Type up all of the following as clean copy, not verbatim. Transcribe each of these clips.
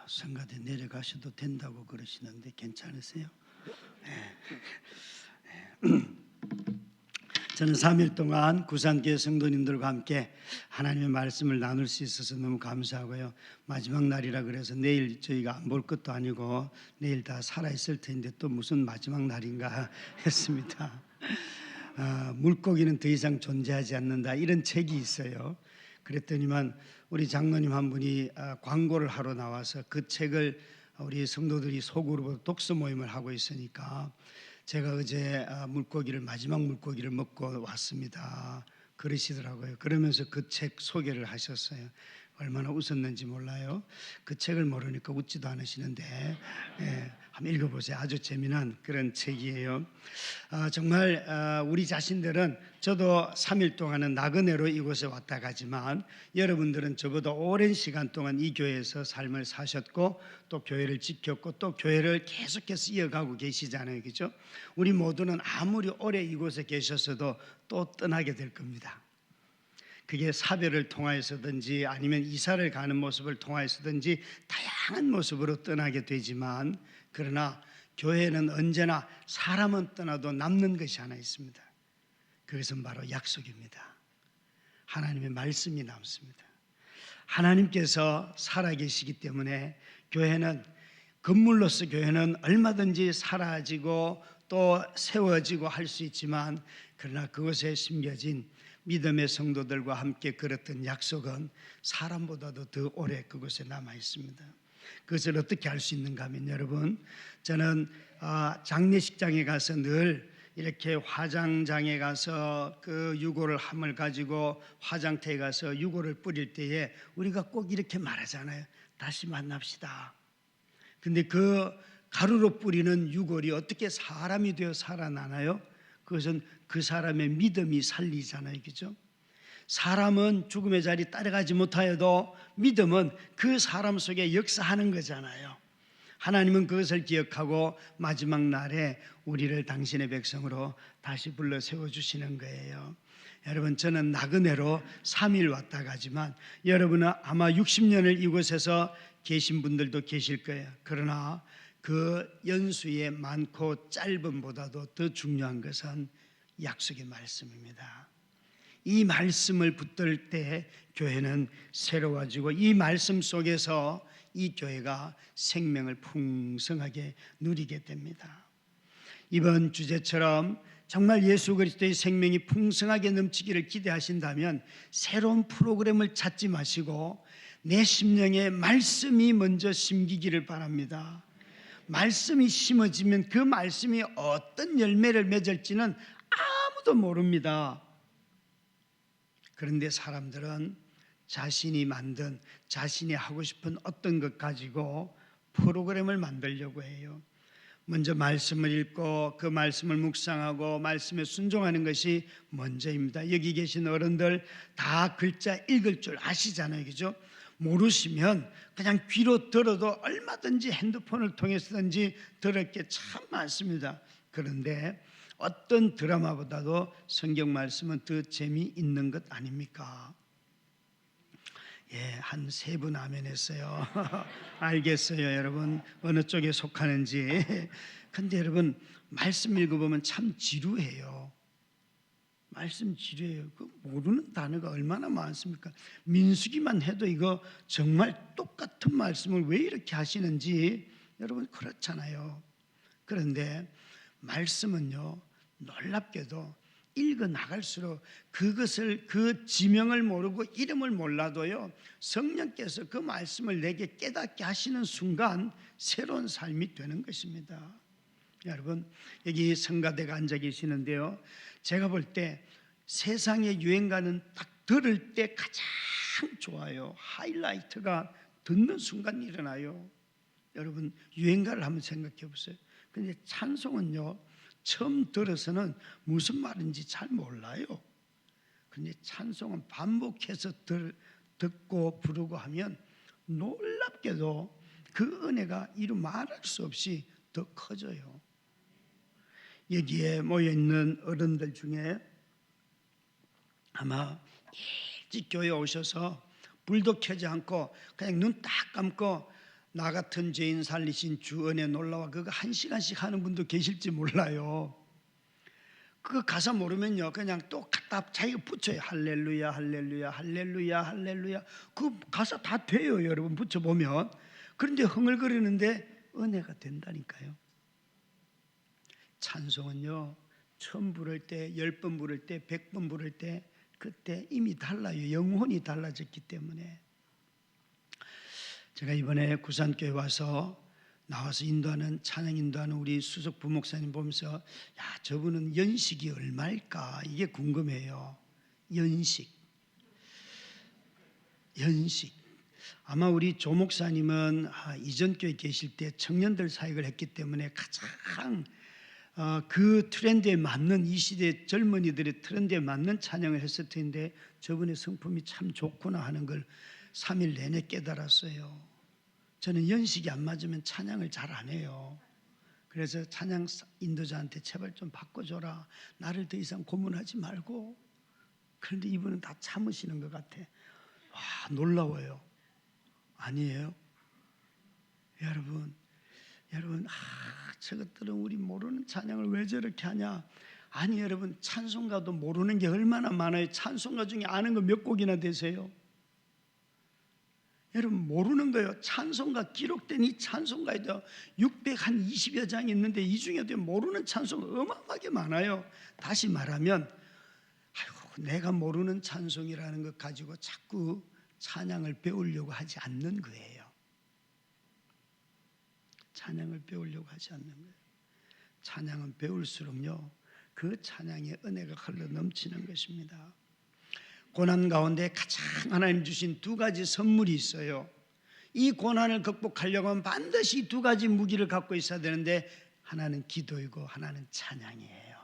성가대 내려가셔도 된다고 그러시는데 괜찮으세요? 저는 3일 동안 구산교회 성도님들과 함께 하나님의 말씀을 나눌 수 있어서 너무 감사하고요. 마지막 날이라 그래서 내일 저희가 안 볼 것도 아니고 내일 다 살아있을 텐데 또 무슨 마지막 날인가 했습니다. 물고기는 더 이상 존재하지 않는다, 이런 책이 있어요. 그랬더니만 우리 장로님 한 분이 광고를 하러 나와서 그 책을 우리 성도들이 소그룹으로 독서 모임을 하고 있으니까 제가 어제 마지막 물고기를 먹고 왔습니다 그러시더라고요. 그러면서 그 책 소개를 하셨어요. 얼마나 웃었는지 몰라요. 그 책을 모르니까 웃지도 않으시는데 한번 읽어보세요. 아주 재미난 그런 책이에요. 정말 우리 자신들은, 저도 3일 동안은 나그네로 이곳에 왔다 가지만 여러분들은 저보다 오랜 시간 동안 이 교회에서 삶을 사셨고 또 교회를 지켰고 또 교회를 계속해서 이어가고 계시잖아요, 그렇죠? 우리 모두는 아무리 오래 이곳에 계셨어도 또 떠나게 될 겁니다. 그게 사별을 통하여서든지 아니면 이사를 가는 모습을 통하여서든지 다양한 모습으로 떠나게 되지만, 그러나 교회는 언제나 사람은 떠나도 남는 것이 하나 있습니다. 그것은 바로 약속입니다. 하나님의 말씀이 남습니다. 하나님께서 살아계시기 때문에 교회는, 건물로서 교회는 얼마든지 사라지고 또 세워지고 할 수 있지만, 그러나 그것에 심겨진 믿음의 성도들과 함께 걸었던 약속은 사람보다도 더 오래 그곳에 남아 있습니다. 그것을 어떻게 할 수 있는가 하면, 여러분, 저는 장례식장에 가서 늘 이렇게 화장장에 가서 그 유골을 함을 가지고 화장터에 가서 유골을 뿌릴 때에 우리가 꼭 이렇게 말하잖아요. 다시 만납시다. 근데 그 가루로 뿌리는 유골이 어떻게 사람이 되어 살아나나요? 그것은 그 사람의 믿음이 살리잖아요, 그렇죠? 사람은 죽음의 자리 따라가지 못하여도 믿음은 그 사람 속에 역사하는 거잖아요. 하나님은 그것을 기억하고 마지막 날에 우리를 당신의 백성으로 다시 불러 세워주시는 거예요. 여러분, 저는 나그네로 3일 왔다 가지만 여러분은 아마 60년을 이곳에서 계신 분들도 계실 거예요. 그러나 그 연수의 많고 짧음보다도 더 중요한 것은 약속의 말씀입니다. 이 말씀을 붙들 때 교회는 새로워지고, 이 말씀 속에서 이 교회가 생명을 풍성하게 누리게 됩니다. 이번 주제처럼 정말 예수 그리스도의 생명이 풍성하게 넘치기를 기대하신다면 새로운 프로그램을 찾지 마시고 내 심령에 말씀이 먼저 심기기를 바랍니다. 말씀이 심어지면 그 말씀이 어떤 열매를 맺을지는 아무도 모릅니다. 그런데 사람들은 자신이 만든, 자신이 하고 싶은 어떤 것 가지고 프로그램을 만들려고 해요. 먼저 말씀을 읽고 그 말씀을 묵상하고 말씀에 순종하는 것이 먼저입니다. 여기 계신 어른들 다 글자 읽을 줄 아시잖아요, 그죠? 모르시면 그냥 귀로 들어도 얼마든지 핸드폰을 통해서든지 들을 게 참 많습니다. 그런데 어떤 드라마보다도 성경 말씀은 더 재미있는 것 아닙니까? 한 3분 아멘 했어요. 알겠어요, 여러분, 어느 쪽에 속하는지. 근데 여러분, 말씀 읽어보면 참 지루해요. 말씀 지루해요. 그 모르는 단어가 얼마나 많습니까? 민수기만 해도 이거 정말 똑같은 말씀을 왜 이렇게 하시는지 여러분 그렇잖아요. 그런데 말씀은요, 놀랍게도 읽어 나갈수록 그것을, 그 지명을 모르고 이름을 몰라도요, 성령께서 그 말씀을 내게 깨닫게 하시는 순간 새로운 삶이 되는 것입니다. 여러분, 여기 성가대가 앉아 계시는데요, 제가 볼 때 세상의 유행가는 딱 들을 때 가장 좋아요. 하이라이트가 듣는 순간 일어나요. 여러분, 유행가를 한번 생각해 보세요. 근데 찬송은요, 처음 들어서는 무슨 말인지 잘 몰라요. 근데 찬송은 반복해서 듣고 부르고 하면 놀랍게도 그 은혜가 이루 말할 수 없이 더 커져요. 여기에 모여있는 어른들 중에 아마 일찍 교회 오셔서 불도 켜지 않고 그냥 눈 딱 감고 나 같은 죄인 살리신 주 은혜 놀라워 그거 1시간씩 하는 분도 계실지 몰라요. 그거 가사 모르면요 그냥 또 갖다 자기가 붙여요. 할렐루야 할렐루야 할렐루야 할렐루야. 그 가사 다 돼요 여러분 붙여보면. 그런데 흥얼거리는데 은혜가 된다니까요. 찬송은요 처음 부를 때 10번 부를 때 100번 부를 때 그때 이미 달라요. 영혼이 달라졌기 때문에. 제가 이번에 구산교회 와서 나와서 인도하는 찬양 인도하는 우리 수석 부목사님 보면서 야 저분은 연식이 얼마일까 이게 궁금해요. 연식 아마 우리 조 목사님은 이전 교회 계실 때 청년들 사역을 했기 때문에 가장 그 트렌드에 맞는 이 시대 젊은이들의 트렌드에 맞는 찬양을 했을 텐데 저분의 성품이 참 좋구나 하는 걸 3일 내내 깨달았어요. 저는 연식이 안 맞으면 찬양을 잘 안 해요. 그래서 찬양 인도자한테 제발 좀 바꿔줘라. 나를 더 이상 고문하지 말고. 그런데 이분은 다 참으시는 것 같아. 와 놀라워요. 아니에요? 여러분 저것들은 우리 모르는 찬양을 왜 저렇게 하냐. 아니 여러분 찬송가도 모르는 게 얼마나 많아요. 찬송가 중에 아는 거 몇 곡이나 되세요? 여러분 모르는 거예요. 찬송가 기록된 이 찬송가에도 620여 장이 있는데 이 중에도 모르는 찬송가 어마어마하게 많아요. 다시 말하면 내가 모르는 찬송이라는 것 가지고 자꾸 찬양을 배우려고 하지 않는 거예요. 찬양을 배우려고 하지 않는 거예요. 찬양은 배울수록요 그 찬양의 은혜가 흘러 넘치는 것입니다. 고난 가운데 가장 하나님 주신 두 가지 선물이 있어요. 이 고난을 극복하려고 하면 반드시 두 가지 무기를 갖고 있어야 되는데 하나는 기도이고 하나는 찬양이에요.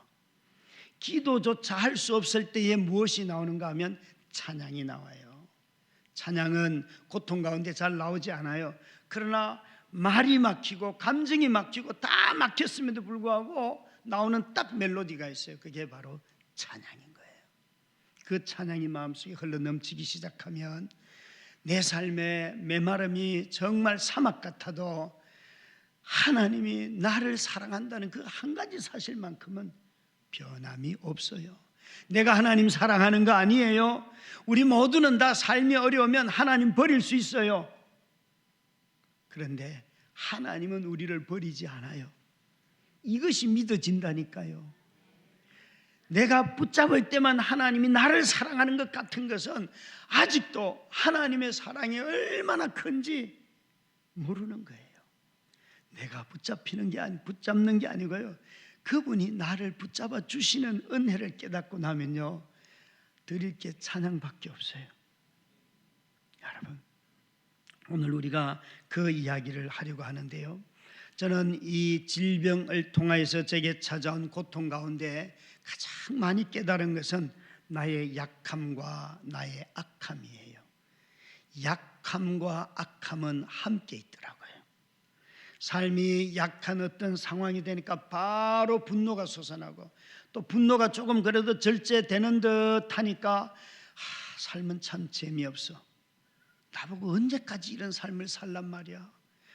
기도조차 할 수 없을 때에 무엇이 나오는가 하면 찬양이 나와요. 찬양은 고통 가운데 잘 나오지 않아요. 그러나 말이 막히고 감정이 막히고 다 막혔음에도 불구하고 나오는 딱 멜로디가 있어요. 그게 바로 찬양인 거예요. 그 찬양이 마음속에 흘러 넘치기 시작하면 내 삶의 메마름이 정말 사막 같아도 하나님이 나를 사랑한다는 그 한 가지 사실만큼은 변함이 없어요. 내가 하나님 사랑하는 거 아니에요. 우리 모두는 다 삶이 어려우면 하나님 버릴 수 있어요. 그런데 하나님은 우리를 버리지 않아요. 이것이 믿어진다니까요. 내가 붙잡을 때만 하나님이 나를 사랑하는 것 같은 것은 아직도 하나님의 사랑이 얼마나 큰지 모르는 거예요. 내가 붙잡는 게 아니고요. 그분이 나를 붙잡아 주시는 은혜를 깨닫고 나면요 드릴 게 찬양밖에 없어요. 여러분 오늘 우리가 그 이야기를 하려고 하는데요, 저는 이 질병을 통하여서 제게 찾아온 고통 가운데 가장 많이 깨달은 것은 나의 약함과 나의 악함이에요. 약함과 악함은 함께 있더라고요. 삶이 약한 어떤 상황이 되니까 바로 분노가 솟아나고 또 분노가 조금 그래도 절제되는 듯 하니까 삶은 참 재미없어. 나보고 언제까지 이런 삶을 살란 말이야.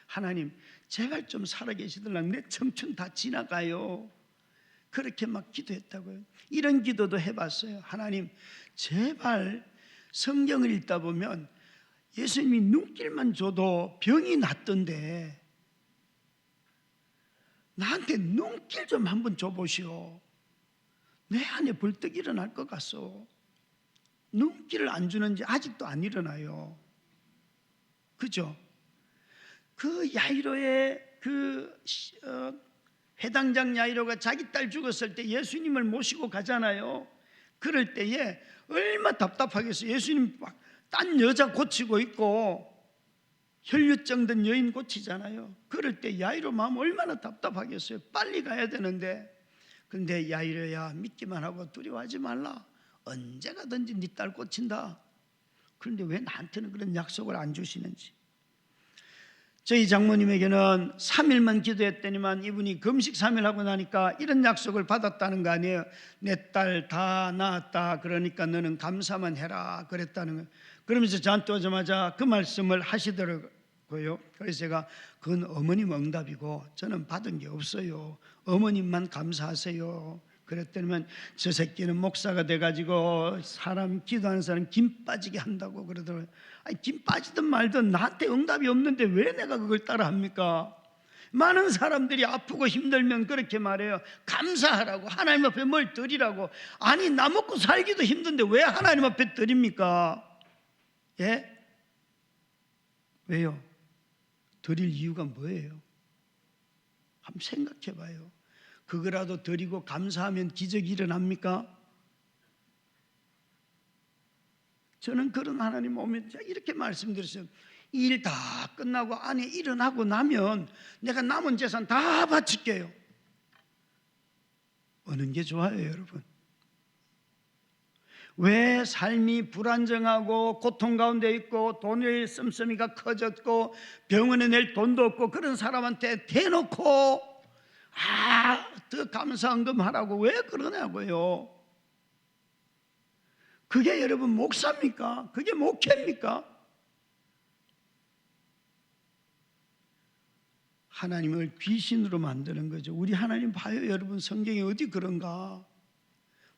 하나님 제발 좀 살아계시더라. 내 청춘 다 지나가요. 그렇게 막 기도했다고요. 이런 기도도 해봤어요. 하나님 제발 성경을 읽다 보면 예수님이 눈길만 줘도 병이 낫던데 나한테 눈길 좀 한번 줘보시오. 내 안에 벌떡 일어날 것 같소. 눈길을 안 주는지 아직도 안 일어나요. 그죠? 그 야이로의 해당장 야이로가 자기 딸 죽었을 때 예수님을 모시고 가잖아요. 그럴 때에 얼마나 답답하겠어요. 예수님 막 딴 여자 고치고 있고 혈류증 든 여인 고치잖아요. 그럴 때 야이로 마음 얼마나 답답하겠어요. 빨리 가야 되는데. 그런데 야이로야 믿기만 하고 두려워하지 말라. 언제 가든지 네 딸 고친다. 그런데 왜 나한테는 그런 약속을 안 주시는지. 저희 장모님에게는 3일만 기도했더니만 이분이 금식 3일 하고 나니까 이런 약속을 받았다는 거 아니에요. 내 딸 다 나았다. 그러니까 너는 감사만 해라. 그랬다는 거예요. 그러면서 저한테 오자마자 그 말씀을 하시더라고요. 고요. 그래서 제가 그건 어머님 응답이고 저는 받은 게 없어요. 어머님만 감사하세요. 그랬더니만 저 새끼는 목사가 돼가지고 사람 기도하는 사람 김 빠지게 한다고 그러더라고요. 아니, 김 빠지든 말든 나한테 응답이 없는데 왜 내가 그걸 따라 합니까? 많은 사람들이 아프고 힘들면 그렇게 말해요. 감사하라고, 하나님 앞에 뭘 드리라고. 아니, 나 먹고 살기도 힘든데 왜 하나님 앞에 드립니까? 예? 왜요? 드릴 이유가 뭐예요? 한번 생각해 봐요. 그거라도 드리고 감사하면 기적이 일어납니까? 저는 그런 하나님 오면 이렇게 말씀드렸어요. 일 다 끝나고 안에 일어나고 나면 내가 남은 재산 다 바칠게요. 어느 게 좋아요, 여러분? 왜 삶이 불안정하고 고통 가운데 있고 돈의 씀씀이가 커졌고 병원에 낼 돈도 없고 그런 사람한테 대놓고 더 감사헌금 하라고 왜 그러냐고요? 그게 여러분 목사입니까? 그게 목회입니까? 하나님을 귀신으로 만드는 거죠. 우리 하나님 봐요, 여러분. 성경에 어디 그런가?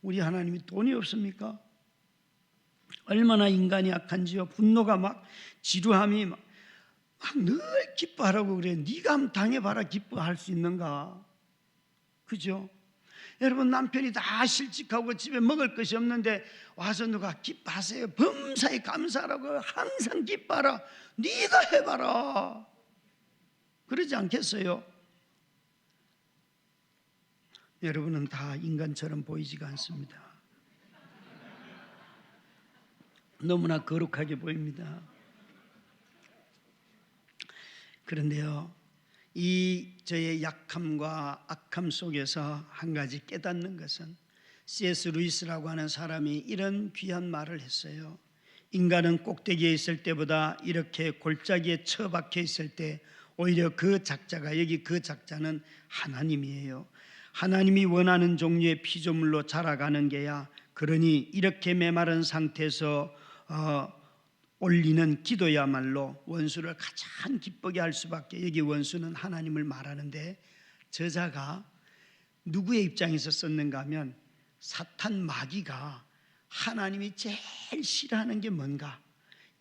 우리 하나님이 돈이 없습니까? 얼마나 인간이 악한지요. 분노가 막 지루함이 막 늘 기뻐하라고 그래요. 네가 한번 당해봐라. 기뻐할 수 있는가? 그죠? 여러분, 남편이 다 실직하고 집에 먹을 것이 없는데 와서 누가 기뻐하세요. 범사에 감사하라고. 항상 기뻐하라. 네가 해봐라. 그러지 않겠어요? 여러분은 다 인간처럼 보이지가 않습니다. 너무나 거룩하게 보입니다. 그런데요, 이 저의 약함과 악함 속에서 한 가지 깨닫는 것은 C.S. 루이스라고 하는 사람이 이런 귀한 말을 했어요. 인간은 꼭대기에 있을 때보다 이렇게 골짜기에 처박혀 있을 때 오히려 그 작자가, 여기 그 작자는 하나님이에요. 하나님이 원하는 종류의 피조물로 자라가는 게야. 그러니 이렇게 메마른 상태에서 올리는 기도야말로 원수를 가장 기쁘게 할 수밖에. 여기 원수는 하나님을 말하는데 저자가 누구의 입장에서 썼는가 하면 사탄 마귀가 하나님이 제일 싫어하는 게 뭔가,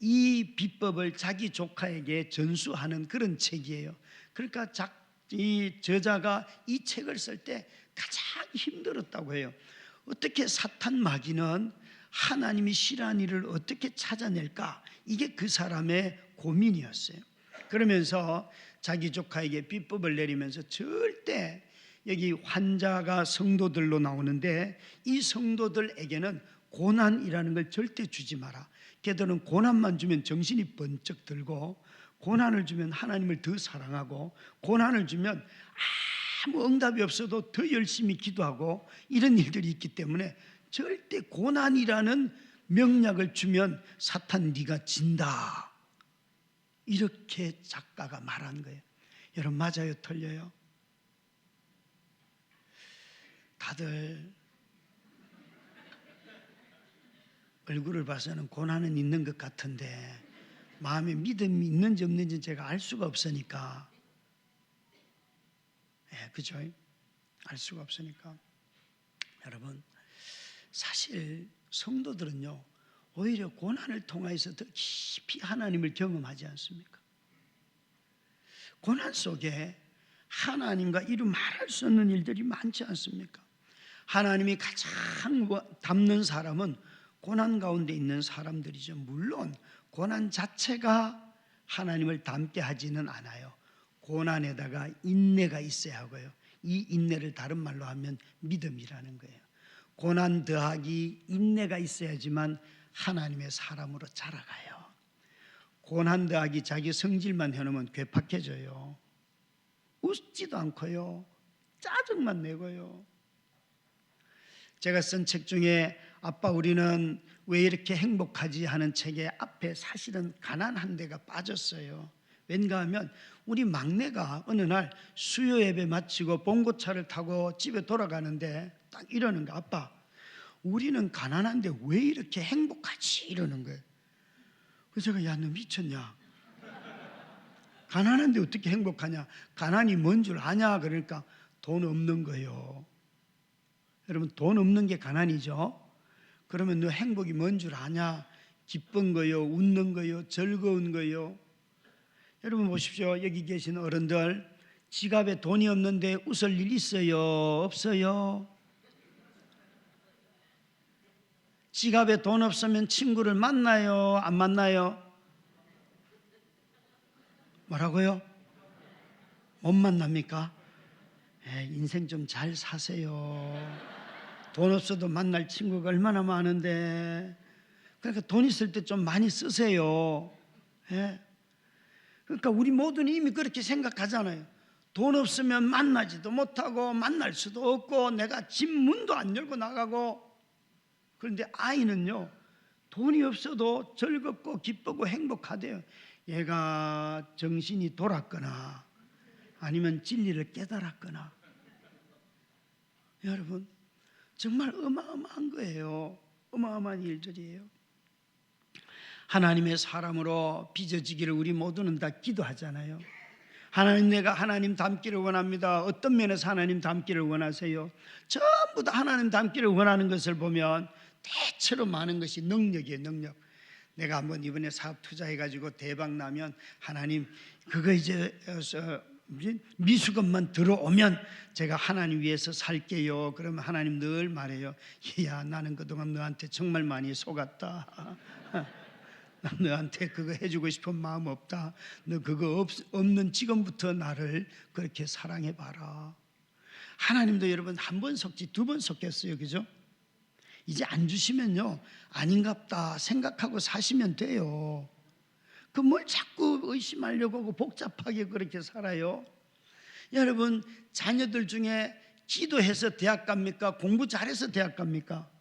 이 비법을 자기 조카에게 전수하는 그런 책이에요. 그러니까 이 저자가 이 책을 쓸 때 가장 힘들었다고 해요. 어떻게 사탄 마귀는 하나님이 싫어하는 일을 어떻게 찾아낼까? 이게 그 사람의 고민이었어요. 그러면서 자기 조카에게 비법을 내리면서 절대, 여기 환자가 성도들로 나오는데 이 성도들에게는 고난이라는 걸 절대 주지 마라. 걔들은 고난만 주면 정신이 번쩍 들고, 고난을 주면 하나님을 더 사랑하고, 고난을 주면 아무 응답이 없어도 더 열심히 기도하고, 이런 일들이 있기 때문에 절대 고난이라는 명약을 주면 사탄 네가 진다. 이렇게 작가가 말한 거예요. 여러분, 맞아요, 틀려요? 다들 얼굴을 봐서는 고난은 있는 것 같은데 마음에 믿음이 있는지 없는지 제가 알 수가 없으니까. 그죠? 알 수가 없으니까. 여러분, 사실 성도들은요, 오히려 고난을 통해서 더 깊이 하나님을 경험하지 않습니까? 고난 속에 하나님과 이루 말할 수 없는 일들이 많지 않습니까? 하나님이 가장 닮는 사람은 고난 가운데 있는 사람들이죠. 물론 고난 자체가 하나님을 닮게 하지는 않아요. 고난에다가 인내가 있어야 하고요. 이 인내를 다른 말로 하면 믿음이라는 거예요. 고난 더하기 인내가 있어야지만 하나님의 사람으로 자라가요. 고난 더하기 자기 성질만 해놓으면 괴팍해져요. 웃지도 않고요. 짜증만 내고요. 제가 쓴 책 중에 아빠 우리는 왜 이렇게 행복하지 하는 책의 앞에 사실은 가난한 데가 빠졌어요. 왠가 하면 우리 막내가 어느 날 수요 예배 마치고 봉고차를 타고 집에 돌아가는데 딱 이러는 거야. 아빠, 우리는 가난한데 왜 이렇게 행복하지? 이러는 거예요. 그래서 제가, 야, 너 미쳤냐? 가난한데 어떻게 행복하냐? 가난이 뭔 줄 아냐? 그러니까 돈 없는 거요. 여러분, 돈 없는 게 가난이죠. 그러면 너 행복이 뭔 줄 아냐? 기쁜 거요, 웃는 거요, 즐거운 거요. 여러분 보십시오. 여기 계신 어른들, 지갑에 돈이 없는데 웃을 일 있어요? 없어요? 지갑에 돈 없으면 친구를 만나요? 안 만나요? 뭐라고요? 못 만납니까? 인생 좀 잘 사세요. 돈 없어도 만날 친구가 얼마나 많은데. 그러니까 돈 있을 때 좀 많이 쓰세요. 그러니까 우리 모두는 이미 그렇게 생각하잖아요. 돈 없으면 만나지도 못하고 만날 수도 없고 내가 집 문도 안 열고 나가고. 그런데 아이는요, 돈이 없어도 즐겁고 기쁘고 행복하대요. 얘가 정신이 돌았거나 아니면 진리를 깨달았거나. 여러분, 정말 어마어마한 거예요. 어마어마한 일들이에요. 하나님의 사람으로 빚어지기를 우리 모두는 다 기도하잖아요. 하나님, 내가 하나님 닮기를 원합니다. 어떤 면에서 하나님 닮기를 원하세요? 전부 다 하나님 닮기를 원하는 것을 보면 대체로 많은 것이 능력이에요. 능력. 내가 한번 이번에 사업 투자해가지고 대박 나면 하나님, 그거 이제 미수금만 들어오면 제가 하나님 위해서 살게요. 그러면 하나님 늘 말해요. 야, 나는 그동안 너한테 정말 많이 속았다. 나 너한테 그거 해주고 싶은 마음 없다. 너 그거 없는 지금부터 나를 그렇게 사랑해봐라. 하나님도 여러분 한 번 속지 두 번 속겠어요. 그죠? 이제 안 주시면요, 아닌갑다 생각하고 사시면 돼요. 그 뭘 자꾸 의심하려고 하고 복잡하게 그렇게 살아요. 여러분, 자녀들 중에 기도해서 대학 갑니까? 공부 잘해서 대학 갑니까?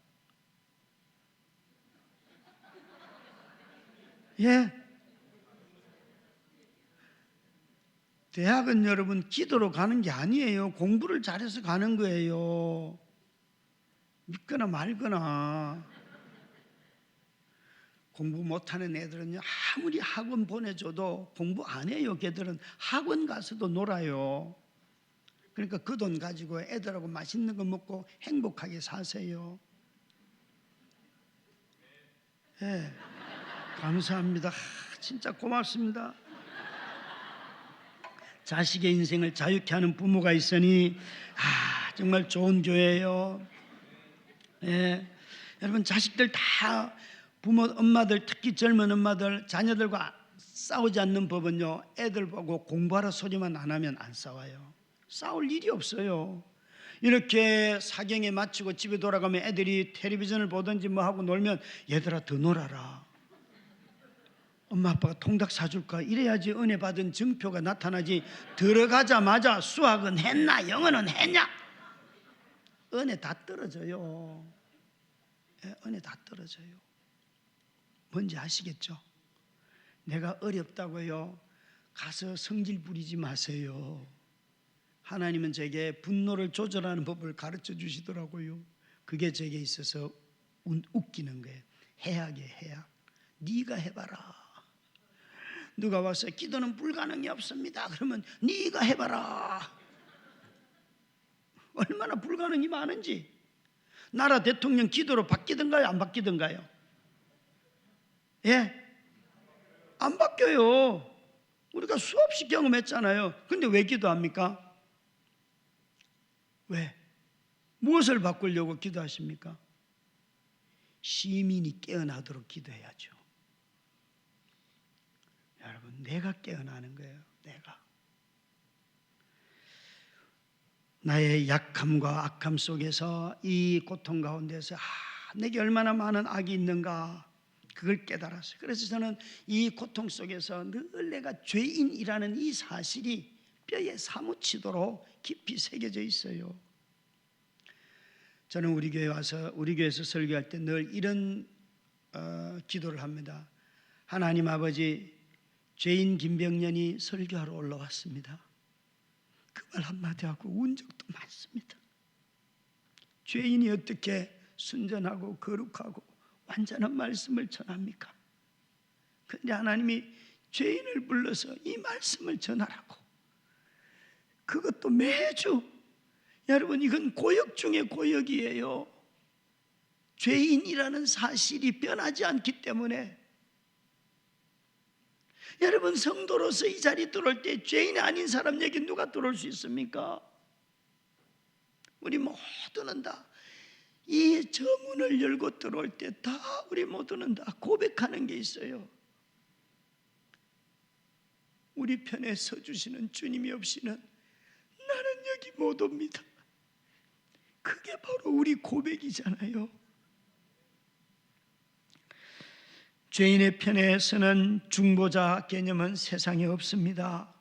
예? 대학은 여러분 기도로 가는 게 아니에요. 공부를 잘해서 가는 거예요. 믿거나 말거나. 공부 못하는 애들은요, 아무리 학원 보내줘도 공부 안 해요. 걔들은 학원 가서도 놀아요. 그러니까 그 돈 가지고 애들하고 맛있는 거 먹고 행복하게 사세요. 예, 감사합니다. 진짜 고맙습니다. 자식의 인생을 자유케 하는 부모가 있으니 정말 좋은 교회예요. 예, 여러분, 자식들 다 부모, 엄마들, 특히 젊은 엄마들 자녀들과 싸우지 않는 법은요, 애들 보고 공부하라 소리만 안 하면 안 싸워요. 싸울 일이 없어요. 이렇게 사경에 마치고 집에 돌아가면 애들이 텔레비전을 보든지 뭐 하고 놀면 얘들아 더 놀아라, 엄마 아빠가 통닭 사줄까, 이래야지 은혜 받은 증표가 나타나지. 들어가자마자 수학은 했나 영어는 했냐, 은혜 다 떨어져요. 은혜 다 떨어져요. 뭔지 아시겠죠? 내가 어렵다고요 가서 성질 부리지 마세요. 하나님은 제게 분노를 조절하는 법을 가르쳐 주시더라고요. 그게 제게 있어서 웃기는 거예요. 해악이에요. 해악. 네가 해봐라. 누가 와서 기도는 불가능이 없습니다 그러면 네가 해봐라. 얼마나 불가능이 많은지. 나라 대통령 기도로 바뀌던가요, 안 바뀌던가요? 예? 안 바뀌어요. 우리가 수없이 경험했잖아요. 근데 왜 기도합니까? 왜? 무엇을 바꾸려고 기도하십니까? 시민이 깨어나도록 기도해야죠. 여러분, 내가 깨어나는 거예요. 내가. 나의 약함과 악함 속에서, 이 고통 가운데서 내게 얼마나 많은 악이 있는가, 그걸 깨달았어요. 그래서 저는 이 고통 속에서 늘 내가 죄인이라는 이 사실이 뼈에 사무치도록 깊이 새겨져 있어요. 저는 우리 교회 와서, 우리 교회에서 설교할 때 늘 이런 기도를 합니다. 하나님 아버지, 죄인 김병년이 설교하러 올라왔습니다. 그 말 한마디 하고 운 적도 많습니다. 죄인이 어떻게 순전하고 거룩하고 완전한 말씀을 전합니까? 그런데 하나님이 죄인을 불러서 이 말씀을 전하라고. 그것도 매주. 여러분, 이건 고역 중에 고역이에요. 죄인이라는 사실이 변하지 않기 때문에. 여러분, 성도로서 이 자리에 들어올 때 죄인이 아닌 사람 얘기 누가 들어올 수 있습니까? 우리 모두는 다 이 저문을 열고 들어올 때 다 우리 모두는 다 고백하는 게 있어요. 우리 편에 서주시는 주님이 없이는 나는 여기 못 옵니다. 그게 바로 우리 고백이잖아요. 죄인의 편에 서는 중보자 개념은 세상에 없습니다.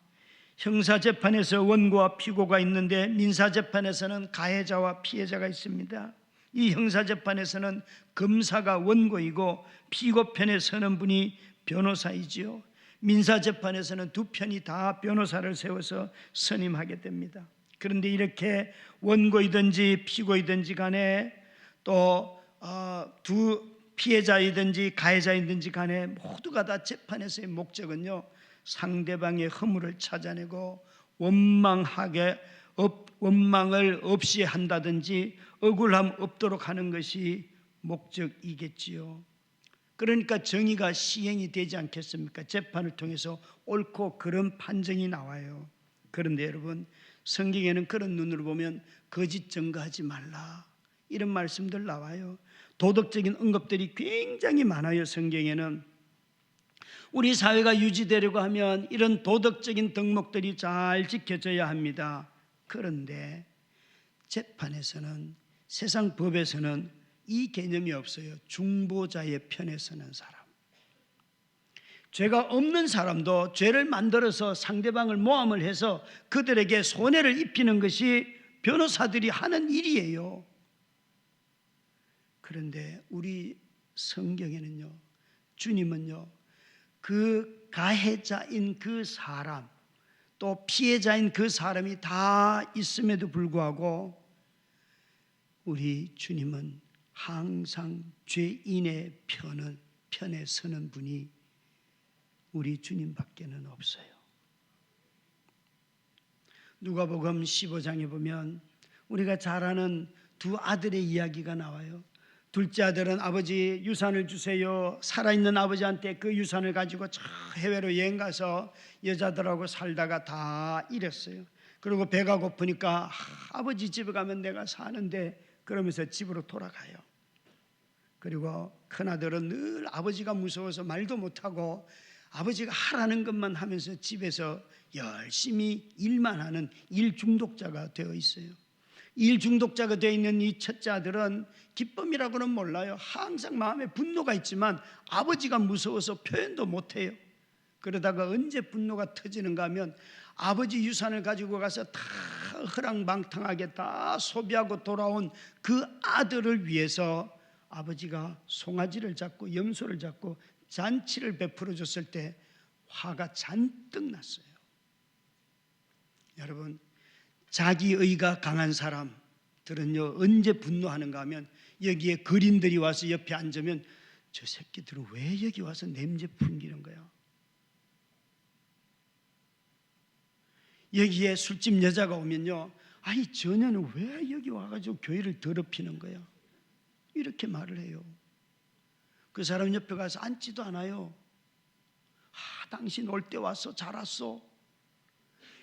형사재판에서 원고와 피고가 있는데 민사재판에서는 가해자와 피해자가 있습니다. 이 형사재판에서는 검사가 원고이고 피고 편에 서는 분이 변호사이지요. 민사재판에서는 두 편이 다 변호사를 세워서 선임하게 됩니다. 그런데 이렇게 원고이든지 피고이든지 간에 또 두 피해자이든지 가해자이든지 간에 모두가 다 재판에서의 목적은요, 상대방의 허물을 찾아내고 원망을 없이 한다든지 억울함 없도록 하는 것이 목적이겠지요. 그러니까 정의가 시행이 되지 않겠습니까? 재판을 통해서 옳고 그른 판정이 나와요. 그런데 여러분, 성경에는 그런 눈으로 보면 거짓 증거하지 말라 이런 말씀들 나와요. 도덕적인 언급들이 굉장히 많아요. 성경에는. 우리 사회가 유지되려고 하면 이런 도덕적인 덕목들이 잘 지켜져야 합니다. 그런데 재판에서는, 세상 법에서는 이 개념이 없어요. 중보자의 편에 서는 사람. 죄가 없는 사람도 죄를 만들어서 상대방을 모함을 해서 그들에게 손해를 입히는 것이 변호사들이 하는 일이에요. 그런데 우리 성경에는요, 주님은요, 그 가해자인 그 사람, 또 피해자인 그 사람이 다 있음에도 불구하고 우리 주님은 항상 죄인의 편에 서는 분이 우리 주님밖에는 없어요. 누가복음 15장에 보면 우리가 잘 아는 두 아들의 이야기가 나와요. 둘째 아들은 아버지 유산을 주세요. 살아있는 아버지한테 그 유산을 가지고 저 해외로 여행 가서 여자들하고 살다가 다 잃었어요. 그리고 배가 고프니까 아버지 집에 가면 내가 사는데 그러면서 집으로 돌아가요. 그리고 큰아들은 늘 아버지가 무서워서 말도 못하고 아버지가 하라는 것만 하면서 집에서 열심히 일만 하는 일 중독자가 되어 있어요. 일 중독자가 되어 있는 이 첫째 아들은 기쁨이라고는 몰라요. 항상 마음에 분노가 있지만 아버지가 무서워서 표현도 못해요. 그러다가 언제 분노가 터지는가 하면 아버지 유산을 가지고 가서 다 허랑방탕하게 다 소비하고 돌아온 그 아들을 위해서 아버지가 송아지를 잡고 염소를 잡고 잔치를 베풀어 줬을 때 화가 잔뜩 났어요. 여러분, 자기의가 강한 사람들은요, 언제 분노하는가 하면 여기에 거린들이 와서 옆에 앉으면 저 새끼들은 왜 여기 와서 냄새 풍기는 거야? 여기에 술집 여자가 오면요, 아니 저녀는 왜 여기 와가지고 교회를 더럽히는 거야? 이렇게 말을 해요. 그 사람 옆에 가서 앉지도 않아요. 당신 올 때 왔어, 잘 왔어.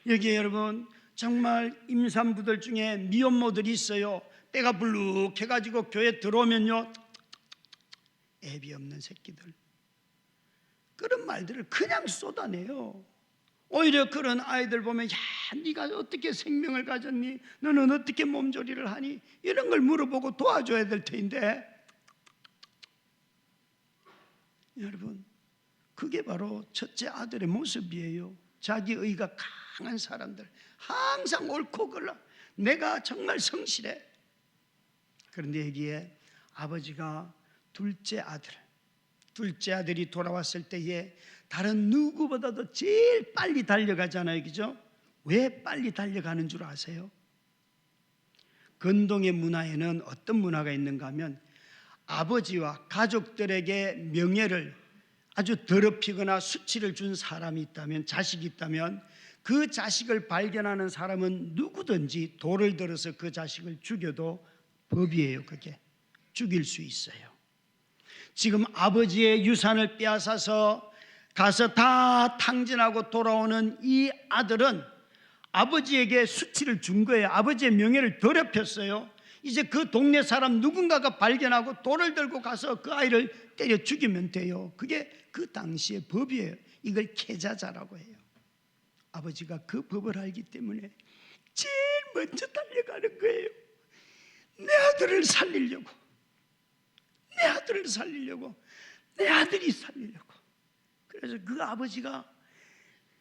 여기에 여러분 정말 임산부들 중에 미혼모들이 있어요. 때가 불룩해가지고 교회 들어오면요, 애비 없는 새끼들, 그런 말들을 그냥 쏟아내요. 오히려 그런 아이들 보면 야, 네가 어떻게 생명을 가졌니? 너는 어떻게 몸조리를 하니? 이런 걸 물어보고 도와줘야 될 텐데, 여러분, 그게 바로 첫째 아들의 모습이에요. 자기의가 강한 사람들, 항상 옳고 그라, 내가 정말 성실해. 그런데 여기에 아버지가 둘째 아들이 돌아왔을 때에 다른 누구보다도 제일 빨리 달려가잖아요, 그죠? 왜 빨리 달려가는 줄 아세요? 근동의 문화에는 어떤 문화가 있는가 하면 아버지와 가족들에게 명예를, 아주 더럽히거나 수치를 준 사람이 있다면, 자식이 있다면 그 자식을 발견하는 사람은 누구든지 돌을 들어서 그 자식을 죽여도 법이에요. 그게 죽일 수 있어요. 지금 아버지의 유산을 빼앗아서 가서 다 탕진하고 돌아오는 이 아들은 아버지에게 수치를 준 거예요. 아버지의 명예를 더럽혔어요. 이제 그 동네 사람 누군가가 발견하고 돌을 들고 가서 그 아이를 때려 죽이면 돼요. 그게 그 당시의 법이에요. 이걸 계자자라고 해요. 아버지가 그 법을 알기 때문에 제일 먼저 달려가는 거예요. 내 아들을 살리려고, 내 아들을 살리려고, 내 아들이 살리려고. 그래서 그 아버지가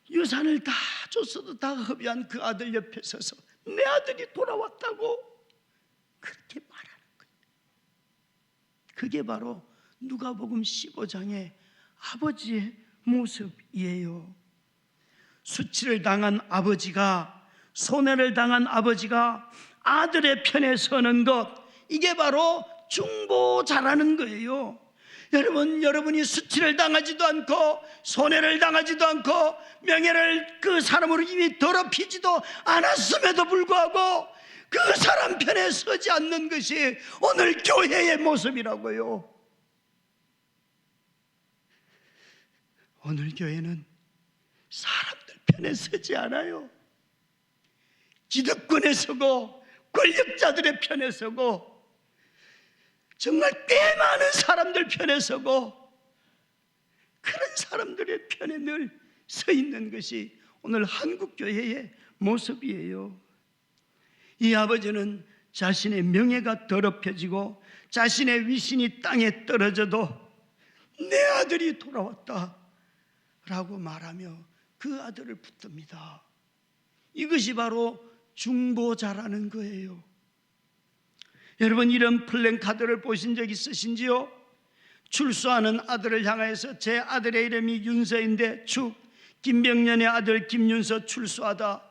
유산을 다 줬어도 다 허비한 그 아들 옆에 서서 내 아들이 돌아왔다고 그렇게 말하는 거예요. 그게 바로 누가복음 15장의 아버지의 모습이에요. 수치를 당한 아버지가, 손해를 당한 아버지가 아들의 편에 서는 것, 이게 바로 중보자라는 거예요. 여러분이 수치를 당하지도 않고 손해를 당하지도 않고 명예를 그 사람으로 이미 더럽히지도 않았음에도 불구하고 그 사람 편에 서지 않는 것이 오늘 교회의 모습이라고요. 오늘 교회는 사람들 편에 서지 않아요. 기득권에 서고 권력자들의 편에 서고 정말 꽤 많은 사람들 편에 서고 그런 사람들의 편에 늘 서 있는 것이 오늘 한국교회의 모습이에요. 이 아버지는 자신의 명예가 더럽혀지고 자신의 위신이 땅에 떨어져도 내 아들이 돌아왔다 라고 말하며 그 아들을 붙듭니다. 이것이 바로 중보자라는 거예요. 여러분, 이런 플랜카드를 보신 적 있으신지요? 출소하는 아들을 향해서 제 아들의 이름이 윤서인데 축 김병년의 아들 김윤서 출소하다,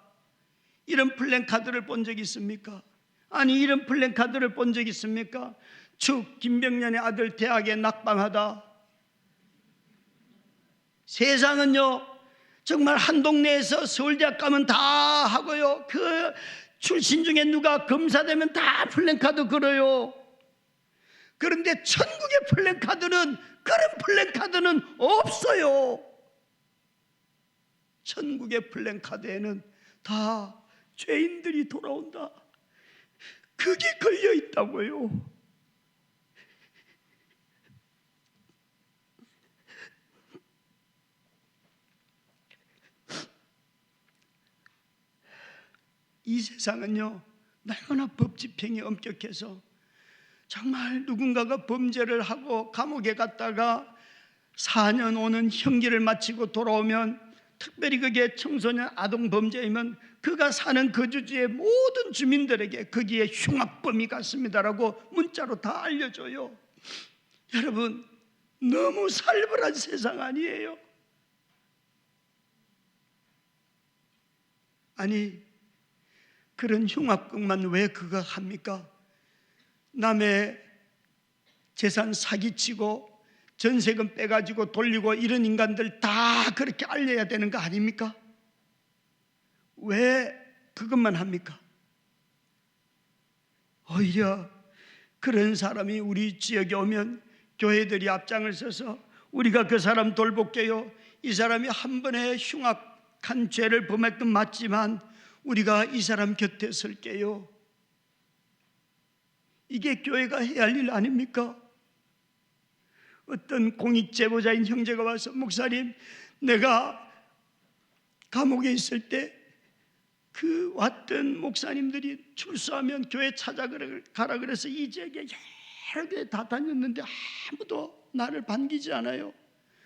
이런 플랜카드를 본 적 있습니까? 아니, 이런 플랜카드를 본 적 있습니까? 축 김병년의 아들 대학에 낙방하다. 세상은요 정말 한 동네에서 서울대학 가면 다 하고요, 그 출신 중에 누가 검사되면 다 플랜카드 걸어요. 그런데 천국의 플랜카드는, 그런 플랜카드는 없어요. 천국의 플랜카드에는 다 죄인들이 돌아온다, 그게 걸려 있다고요. 이 세상은요 얼마나 법 집행이 엄격해서 정말 누군가가 범죄를 하고 감옥에 갔다가 4년 5년 형기를 마치고 돌아오면, 특별히 그게 청소년 아동 범죄이면 그가 사는 거주지의 모든 주민들에게 거기에 흉악범이 갔습니다라고 문자로 다 알려줘요. 여러분, 너무 살벌한 세상 아니에요? 아니, 그런 흉악범만 왜 그거 합니까? 남의 재산 사기치고 전세금 빼가지고 돌리고 이런 인간들 다 그렇게 알려야 되는 거 아닙니까? 왜 그것만 합니까? 오히려 그런 사람이 우리 지역에 오면 교회들이 앞장을 서서 우리가 그 사람 돌볼게요, 이 사람이 한 번에 흉악한 죄를 범했건 맞지만 우리가 이 사람 곁에 설게요. 이게 교회가 해야 할 일 아닙니까? 어떤 공익제보자인 형제가 와서, 목사님, 내가 감옥에 있을 때 그 왔던 목사님들이 출소하면 교회 찾아가라 그래서 이 지역에 여러 교회 다 다녔는데 아무도 나를 반기지 않아요.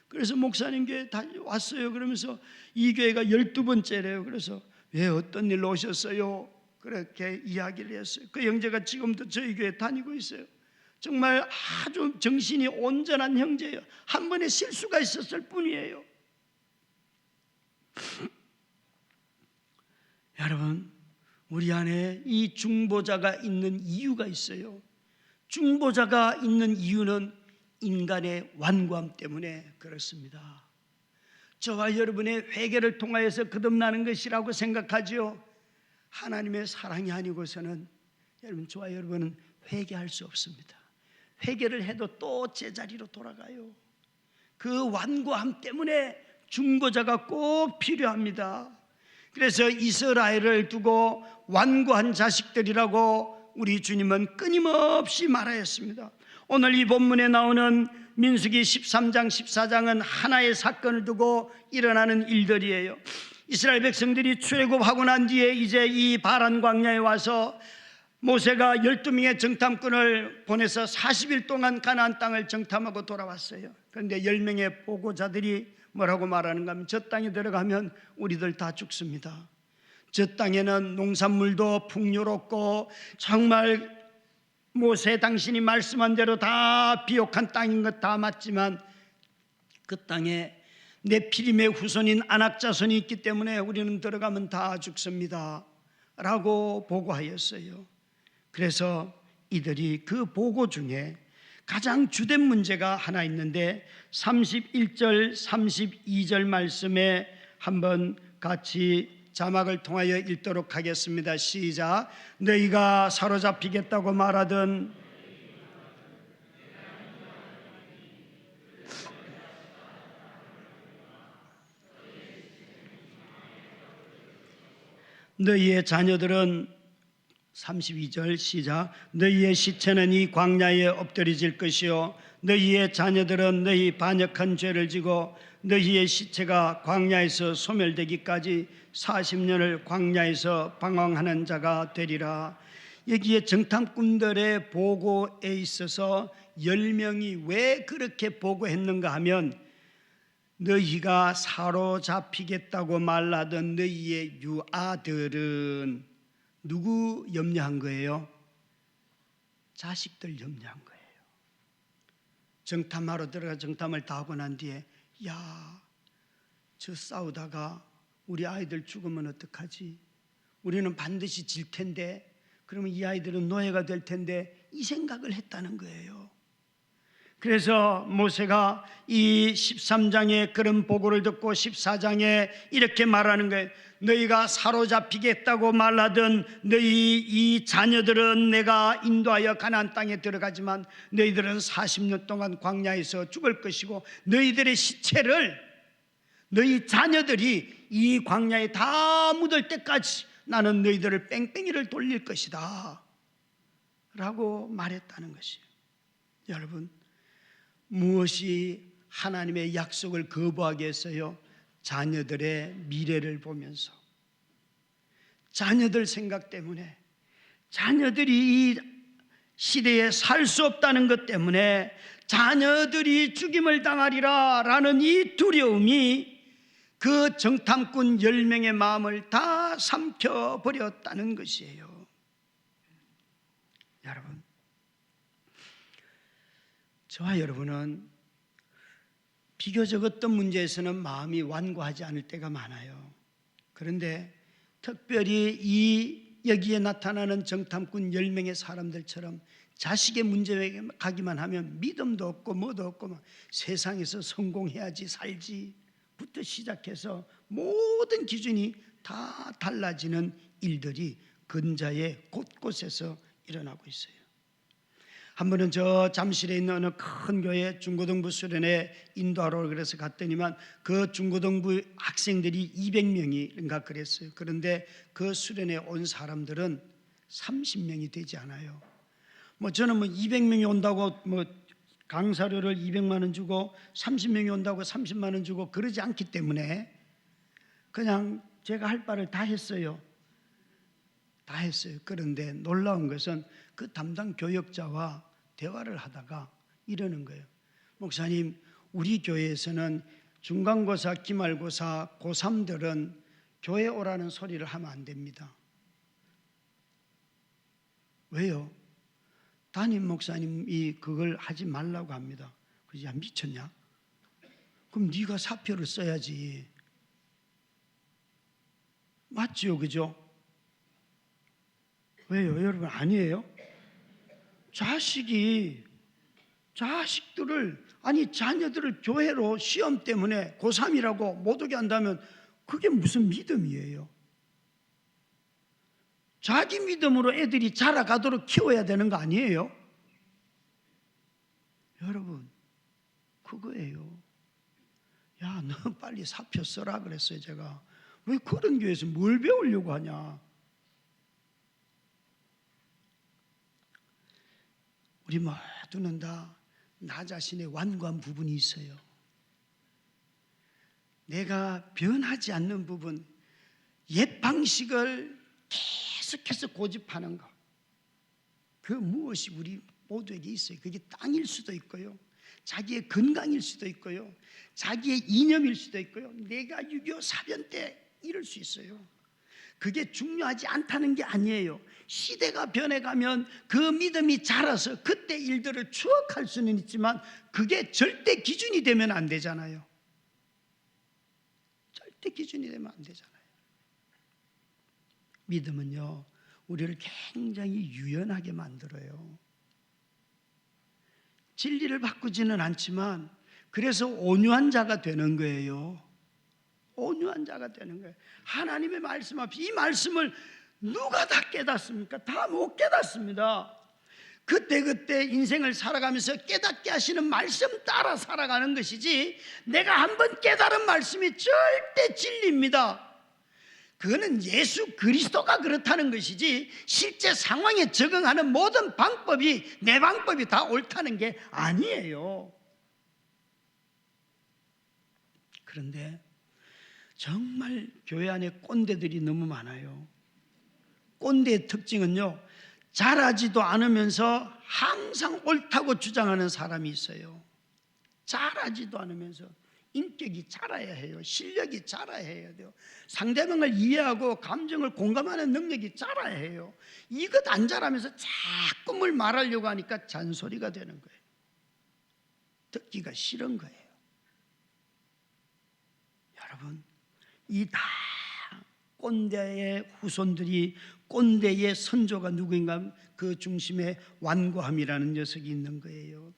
그래서 목사님 교회 왔어요. 그러면서 이 교회가 12번째래요. 그래서 왜, 어떤 일로 오셨어요? 그렇게 이야기를 했어요. 그 형제가 지금도 저희 교회 다니고 있어요. 정말 아주 정신이 온전한 형제예요. 한 번의 실수가 있었을 뿐이에요. 여러분, 우리 안에 이 중보자가 있는 이유가 있어요. 중보자가 있는 이유는 인간의 완고함 때문에 그렇습니다. 저와 여러분의 회개를 통하여서 거듭나는 것이라고 생각하지요. 하나님의 사랑이 아니고서는 여러분, 저와 여러분은 회개할 수 없습니다. 회개를 해도 또 제자리로 돌아가요. 그 완고함 때문에 중보자가 꼭 필요합니다. 그래서 이스라엘을 두고 완고한 자식들이라고 우리 주님은 끊임없이 말하였습니다. 오늘 이 본문에 나오는 민수기 13장 14장은 하나의 사건을 두고 일어나는 일들이에요. 이스라엘 백성들이 출애굽하고 난 뒤에 이제 이 바란 광야에 와서 모세가 12명의 정탐꾼을 보내서 40일 동안 가나안 땅을 정탐하고 돌아왔어요. 그런데 10명의 보고자들이 뭐라고 말하는가 하면, 저 땅에 들어가면 우리들 다 죽습니다. 저 땅에는 농산물도 풍요롭고 정말 모세 당신이 말씀한 대로 다 비옥한 땅인 것 다 맞지만 그 땅에 네피림의 후손인 아낙 자손이 있기 때문에 우리는 들어가면 다 죽습니다 라고 보고하였어요. 그래서 이들이 그 보고 중에 가장 주된 문제가 하나 있는데 31절 32절 말씀에 한번 같이 자막을 통하여 읽도록 하겠습니다. 시작. 너희가 사로잡히겠다고 말하던 너희의 자녀들은 32절 시작. 너희의 시체는 이 광야에 엎드려질 것이요 너희의 자녀들은 너희 반역한 죄를 지고 너희의 시체가 광야에서 소멸되기까지 40년을 광야에서 방황하는 자가 되리라. 여기에 정탐꾼들의 보고에 있어서 10명이 왜 그렇게 보고했는가 하면, 너희가 사로잡히겠다고 말하던 너희의 유아들은 누구 염려한 거예요? 자식들 염려한 거예요. 정탐하러 들어가 정탐을 다 하고 난 뒤에, 야, 저 싸우다가 우리 아이들 죽으면 어떡하지? 우리는 반드시 질 텐데, 그러면 이 아이들은 노예가 될 텐데, 이 생각을 했다는 거예요. 그래서 모세가 이 13장의 그런 보고를 듣고 14장에 이렇게 말하는 거예요. 너희가 사로잡히겠다고 말하던 너희 이 자녀들은 내가 인도하여 가나안 땅에 들어가지만 너희들은 40년 동안 광야에서 죽을 것이고 너희들의 시체를 너희 자녀들이 이 광야에 다 묻을 때까지 나는 너희들을 뺑뺑이를 돌릴 것이다 라고 말했다는 것이에요. 여러분, 무엇이 하나님의 약속을 거부하게 했어요? 자녀들의 미래를 보면서, 자녀들 생각 때문에, 자녀들이 이 시대에 살 수 없다는 것 때문에 자녀들이 죽임을 당하리라 라는 이 두려움이 그 정탐꾼 10명의 마음을 다 삼켜버렸다는 것이에요. 여러분, 저와 여러분은 비교적 어떤 문제에서는 마음이 완고하지 않을 때가 많아요. 그런데 특별히 여기에 나타나는 정탐꾼 10명의 사람들처럼 자식의 문제에 가기만 하면 믿음도 없고 뭐도 없고 막 세상에서 성공해야지 살지부터 시작해서 모든 기준이 다 달라지는 일들이 근자의 곳곳에서 일어나고 있어요. 한 번은 저 잠실에 있는 어느 큰 교회 중고등부 수련회 인도하러 그래서 갔더니만 그 중고등부 학생들이 200명인가 그랬어요. 그런데 그 수련회 온 사람들은 30명이 되지 않아요. 저는 200명이 온다고 강사료를 200만 원 주고 30명이 온다고 30만 원 주고 그러지 않기 때문에 그냥 제가 할 바를 다 했어요. 다 했어요. 그런데 놀라운 것은 그 담당 교역자와 대화를 하다가 이러는 거예요. 목사님, 우리 교회에서는 중간고사, 기말고사, 고3들은 교회 오라는 소리를 하면 안 됩니다. 왜요? 담임 목사님이 그걸 하지 말라고 합니다. 그래서 야, 미쳤냐? 그럼 네가 사표를 써야지. 맞지요, 그죠? 왜요? 여러분, 아니에요? 자식이 자녀들을 교회로 시험 때문에 고3이라고 못 오게 한다면 그게 무슨 믿음이에요? 자기 믿음으로 애들이 자라가도록 키워야 되는 거 아니에요? 여러분, 그거예요. 야, 너 빨리 사표 써라 그랬어요. 제가 왜 그런 교회에서 뭘 배우려고 하냐? 우리 모두는 다 나 자신의 완고한 부분이 있어요. 내가 변하지 않는 부분, 옛 방식을 계속해서 고집하는 것, 그 무엇이 우리 모두에게 있어요. 그게 땅일 수도 있고요, 자기의 건강일 수도 있고요, 자기의 이념일 수도 있고요. 내가 6.25 사변 때 이럴 수 있어요. 그게 중요하지 않다는 게 아니에요. 시대가 변해가면 그 믿음이 자라서 그때 일들을 추억할 수는 있지만 그게 절대 기준이 되면 안 되잖아요. 절대 기준이 되면 안 되잖아요. 믿음은요, 우리를 굉장히 유연하게 만들어요. 진리를 바꾸지는 않지만 그래서 온유한 자가 되는 거예요. 온유한 자가 되는 거예요. 하나님의 말씀 앞에, 이 말씀을 누가 다 깨닫습니까? 다 못 깨닫습니다. 그때그때 인생을 살아가면서 깨닫게 하시는 말씀 따라 살아가는 것이지, 내가 한번 깨달은 말씀이 절대 진리입니다. 그거는 예수 그리스도가 그렇다는 것이지, 실제 상황에 적응하는 모든 방법이 내 방법이 다 옳다는 게 아니에요. 그런데 정말 교회 안에 꼰대들이 너무 많아요. 꼰대의 특징은요, 잘하지도 않으면서 항상 옳다고 주장하는 사람이 있어요. 잘하지도 않으면서 인격이 자라야 해요. 실력이 자라야 해야 돼요. 상대방을 이해하고 감정을 공감하는 능력이 자라야 해요. 이것 안 자라면서 자꾸 뭘 말하려고 하니까 잔소리가 되는 거예요. 듣기가 싫은 거예요. 여러분, 이 다 꼰대의 후손들이, 꼰대의 선조가 누구인가, 그 중심에 완고함이라는 녀석이 있는 거예요.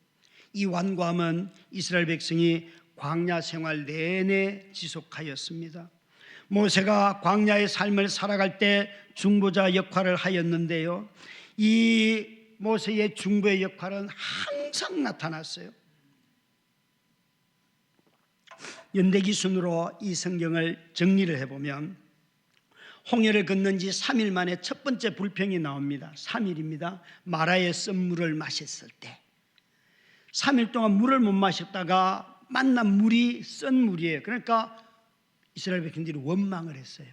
이 완고함은 이스라엘 백성이 광야 생활 내내 지속하였습니다. 모세가 광야의 삶을 살아갈 때 중보자 역할을 하였는데요, 이 모세의 중보의 역할은 항상 나타났어요. 연대기 순으로 이 성경을 정리를 해보면 홍해를 건넌 지 3일 만에 첫 번째 불평이 나옵니다. 3일입니다. 마라의 쓴 물을 마셨을 때 3일 동안 물을 못 마셨다가 만난 물이 쓴 물이에요. 그러니까 이스라엘 백성들이 원망을 했어요.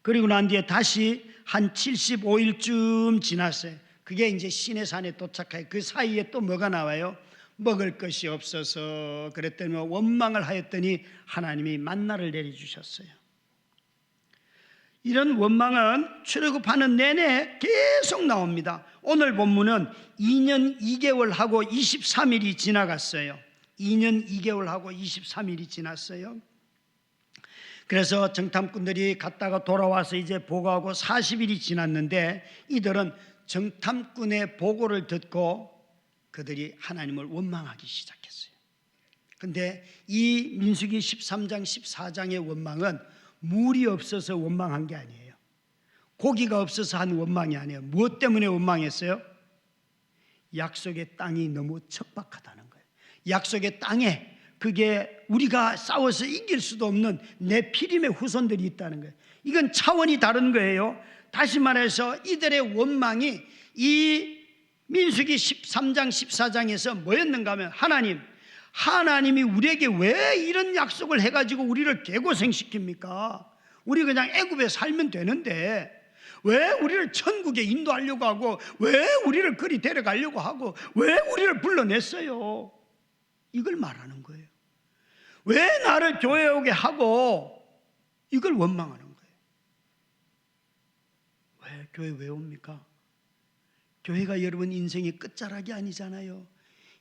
그리고 난 뒤에 다시 한 75일쯤 지났어요. 그게 이제 시내산에 도착해요. 그 사이에 또 뭐가 나와요? 먹을 것이 없어서 그랬더니 원망을 하였더니 하나님이 만나를 내려주셨어요. 이런 원망은 출애굽하는 내내 계속 나옵니다. 오늘 본문은 2년 2개월하고 23일이 지나갔어요. 2년 2개월하고 23일이 지났어요. 그래서 정탐꾼들이 갔다가 돌아와서 이제 보고하고 40일이 지났는데, 이들은 정탐꾼의 보고를 듣고 그들이 하나님을 원망하기 시작했어요. 그런데 이 민수기 13장 14장의 원망은 물이 없어서 원망한 게 아니에요. 고기가 없어서 한 원망이 아니에요. 무엇 때문에 원망했어요? 약속의 땅이 너무 척박하다는 거예요. 약속의 땅에 그게 우리가 싸워서 이길 수도 없는 네피림의 후손들이 있다는 거예요. 이건 차원이 다른 거예요. 다시 말해서 이들의 원망이 이 민수기 13장 14장에서 뭐였는가 하면, 하나님이 우리에게 왜 이런 약속을 해가지고 우리를 개고생시킵니까? 우리 그냥 애굽에 살면 되는데 왜 우리를 천국에 인도하려고 하고, 왜 우리를 그리 데려가려고 하고, 왜 우리를 불러냈어요? 이걸 말하는 거예요. 왜 나를 교회에 오게 하고, 이걸 원망하는 거예요. 왜 교회 왜 옵니까? 교회가 여러분 인생의 끝자락이 아니잖아요.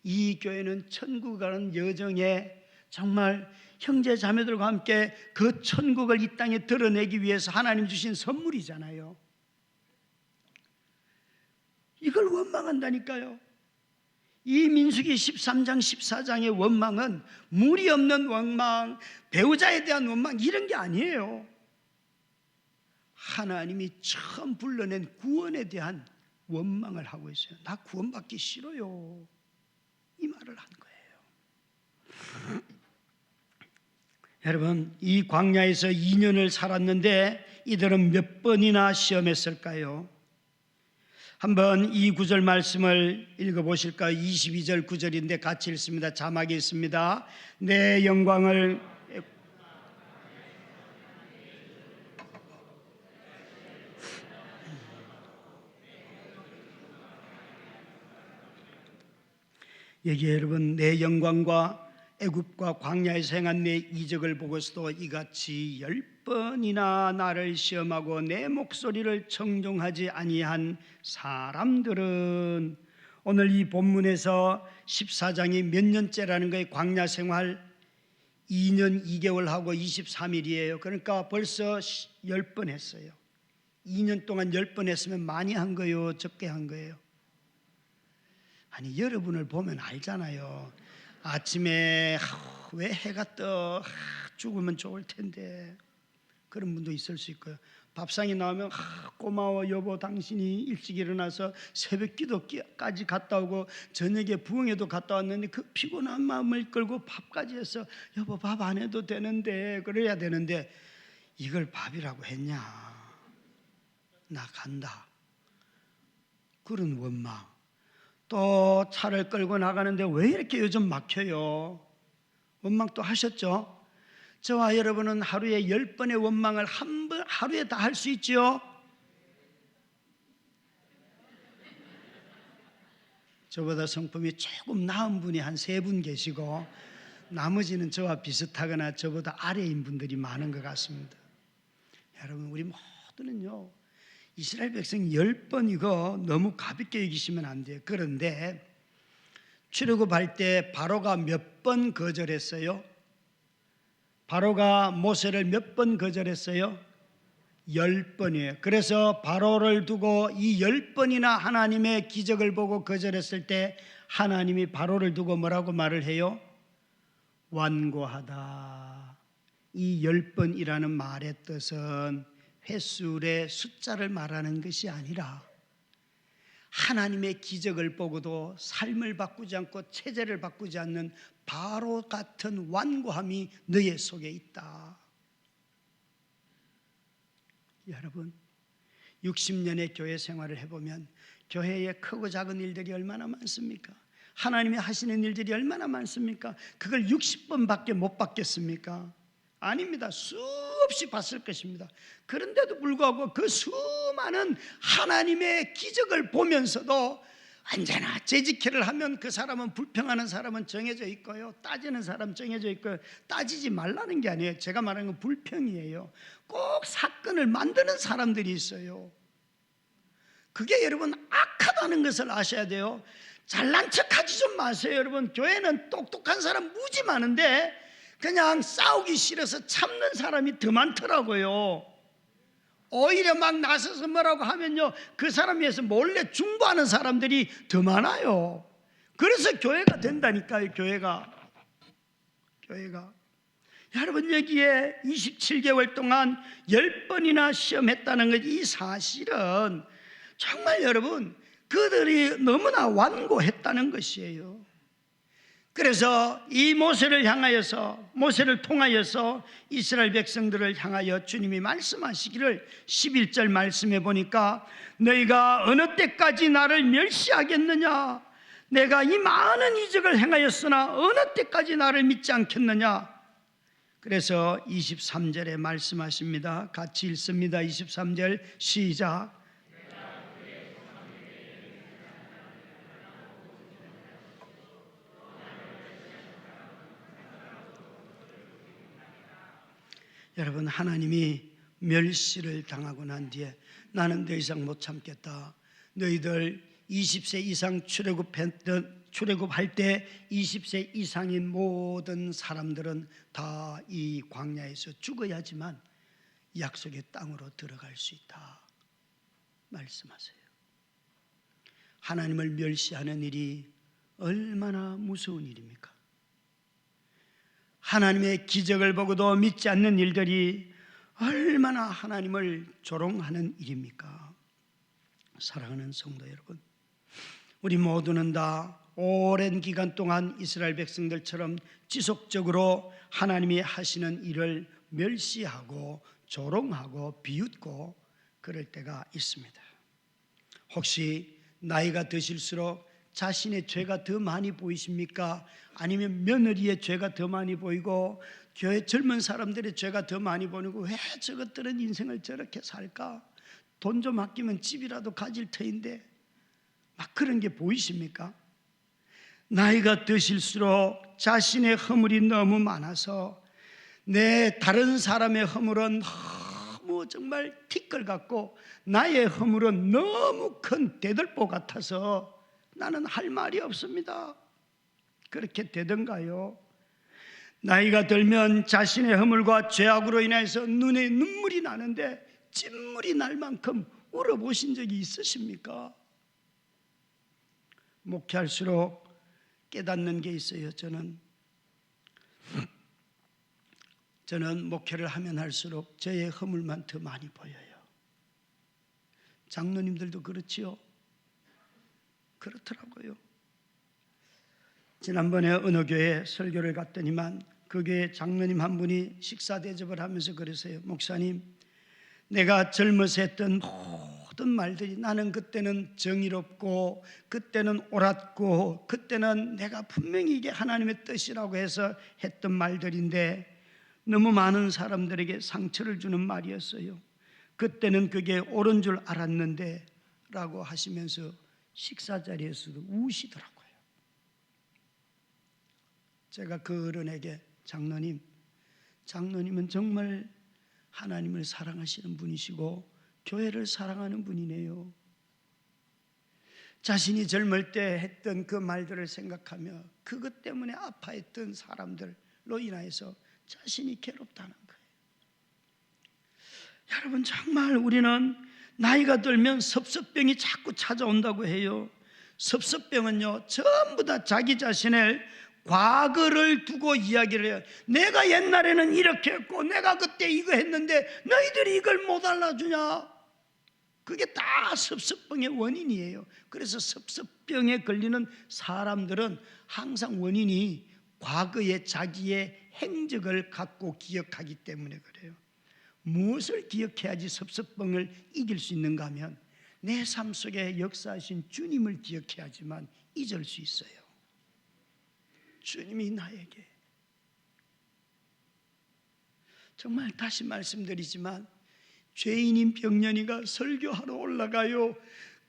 이 교회는 천국 가는 여정에 정말 형제 자매들과 함께 그 천국을 이 땅에 드러내기 위해서 하나님 주신 선물이잖아요. 이걸 원망한다니까요. 이 민수기 13장 14장의 원망은 물이 없는 원망, 배우자에 대한 원망 이런 게 아니에요. 하나님이 처음 불러낸 구원에 대한 원망을 하고 있어요. 나 구원받기 싫어요, 이 말을 한 거예요. 여러분, 이 광야에서 2년을 살았는데 이들은 몇 번이나 시험했을까요? 한번 이 구절 말씀을 읽어보실까요? 22절 9절인데 같이 읽습니다. 자막이 있습니다. 내 영광을 여기에 여러분, 내 영광과 애굽과 광야에서 행한 내 이적을 보고서도 이같이 10번이나 나를 시험하고 내 목소리를 청종하지 아니한 사람들은, 오늘 이 본문에서 14장이 몇 년째라는 거예요. 광야 생활 2년 2개월 하고 23일이에요. 그러니까 벌써 10번 했어요. 2년 동안 10번 했으면 많이 한 거예요, 적게 한 거예요? 아니, 여러분을 보면 알잖아요. 아침에 왜 해가 떠, 죽으면 좋을 텐데, 그런 분도 있을 수 있고요. 밥상이 나오면 고마워 여보, 당신이 일찍 일어나서 새벽 기도까지 갔다 오고 저녁에 부흥회도 갔다 왔는데 그 피곤한 마음을 끌고 밥까지 해서 여보 밥 안 해도 되는데, 그래야 되는데 이걸 밥이라고 했냐, 나 간다, 그런 원망. 또 차를 끌고 나가는데 왜 이렇게 요즘 막혀요? 원망 또 하셨죠? 저와 여러분은 하루에 10번의 원망을 하루에 다 할 수 있죠? 저보다 성품이 조금 나은 분이 한 3분 계시고 나머지는 저와 비슷하거나 저보다 아래인 분들이 많은 것 같습니다. 여러분, 우리 모두는요, 이스라엘 백성 10번 이거 너무 가볍게 여기시면 안 돼요. 그런데 출애굽할 때 바로가 몇 번 거절했어요? 바로가 모세를 몇 번 거절했어요? 10번이에요. 그래서 바로를 두고 이 10번이나 하나님의 기적을 보고 거절했을 때 하나님이 바로를 두고 뭐라고 말을 해요? 완고하다. 이 10번이라는 말의 뜻은 횟수의 숫자를 말하는 것이 아니라 하나님의 기적을 보고도 삶을 바꾸지 않고 체제를 바꾸지 않는 바로 같은 완고함이 너의 속에 있다. 여러분, 60년의 교회 생활을 해보면 교회에 크고 작은 일들이 얼마나 많습니까? 하나님이 하시는 일들이 얼마나 많습니까? 그걸 60번밖에 못 받겠습니까? 아닙니다. 수없이 봤을 것입니다. 그런데도 불구하고 그 수많은 하나님의 기적을 보면서도 언제나 재직회를 하면 그 사람은 불평하는 사람은 정해져 있고요, 따지는 사람 정해져 있고요. 따지지 말라는 게 아니에요. 제가 말하는 건 불평이에요. 꼭 사건을 만드는 사람들이 있어요. 그게 여러분 악하다는 것을 아셔야 돼요. 잘난 척하지 좀 마세요. 여러분, 교회는 똑똑한 사람 무지 많은데 그냥 싸우기 싫어서 참는 사람이 더 많더라고요. 오히려 막 나서서 뭐라고 하면요, 그 사람 위해서 몰래 중보하는 사람들이 더 많아요. 그래서 교회가 된다니까요. 교회가. 여러분, 여기에 27개월 동안 10번이나 시험했다는 것, 이 사실은 정말 여러분, 그들이 너무나 완고했다는 것이에요. 그래서 이 모세를 통하여서 이스라엘 백성들을 향하여 주님이 말씀하시기를 11절 말씀해 보니까, 너희가 어느 때까지 나를 멸시하겠느냐, 내가 이 많은 이적을 행하였으나 어느 때까지 나를 믿지 않겠느냐. 그래서 23절에 말씀하십니다. 같이 읽습니다. 23절 시작. 여러분, 하나님이 멸시를 당하고 난 뒤에 나는 더 이상 못 참겠다. 너희들 20세 이상 출애굽할 때 20세 이상인 모든 사람들은 다 이 광야에서 죽어야지만 약속의 땅으로 들어갈 수 있다 말씀하세요. 하나님을 멸시하는 일이 얼마나 무서운 일입니까? 하나님의 기적을 보고도 믿지 않는 일들이 얼마나 하나님을 조롱하는 일입니까? 사랑하는 성도 여러분, 우리 모두는 다 오랜 기간 동안 이스라엘 백성들처럼 지속적으로 하나님이 하시는 일을 멸시하고 조롱하고 비웃고 그럴 때가 있습니다. 혹시 나이가 드실수록 자신의 죄가 더 많이 보이십니까? 아니면 며느리의 죄가 더 많이 보이고 교회 젊은 사람들의 죄가 더 많이 보이고, 왜 저것들은 인생을 저렇게 살까? 돈 좀 아끼면 집이라도 가질 터인데, 막 그런 게 보이십니까? 나이가 드실수록 자신의 허물이 너무 많아서 다른 사람의 허물은 너무 정말 티끌 같고 나의 허물은 너무 큰 대들보 같아서 나는 할 말이 없습니다. 그렇게 되던가요? 나이가 들면 자신의 허물과 죄악으로 인해서 눈에 눈물이 나는데 찐물이 날 만큼 울어보신 적이 있으십니까? 목회할수록 깨닫는 게 있어요. 저는 목회를 하면 할수록 저의 허물만 더 많이 보여요. 장로님들도 그렇지요? 그렇더라고요. 지난번에 어느 교회에 설교를 갔더니만 그 교회 장로님 한 분이 식사 대접을 하면서 그러세요. 목사님, 내가 젊어서 했던 모든 말들이, 나는 그때는 정의롭고 그때는 옳았고 그때는 내가 분명히 이게 하나님의 뜻이라고 해서 했던 말들인데 너무 많은 사람들에게 상처를 주는 말이었어요. 그때는 그게 옳은 줄 알았는데 라고 하시면서 식사 자리에서도 우시더라고요. 제가 그 어른에게 장로님은 정말 하나님을 사랑하시는 분이시고 교회를 사랑하는 분이네요. 자신이 젊을 때 했던 그 말들을 생각하며 그것 때문에 아파했던 사람들로 인하여서 자신이 괴롭다는 거예요. 여러분, 정말 우리는 나이가 들면 섭섭병이 자꾸 찾아온다고 해요. 섭섭병은요, 전부 다 자기 자신의 과거를 두고 이야기를 해요. 내가 옛날에는 이렇게 했고 내가 그때 이거 했는데 너희들이 이걸 못 알아주냐? 그게 다 섭섭병의 원인이에요. 그래서 섭섭병에 걸리는 사람들은 항상 원인이 과거의 자기의 행적을 갖고 기억하기 때문에 그래요. 무엇을 기억해야지 섭섭병을 이길 수 있는가 하면 내 삶 속에 역사하신 주님을 기억해야지만 잊을 수 있어요. 주님이 나에게, 정말 다시 말씀드리지만 죄인인 병년이가 설교하러 올라가요.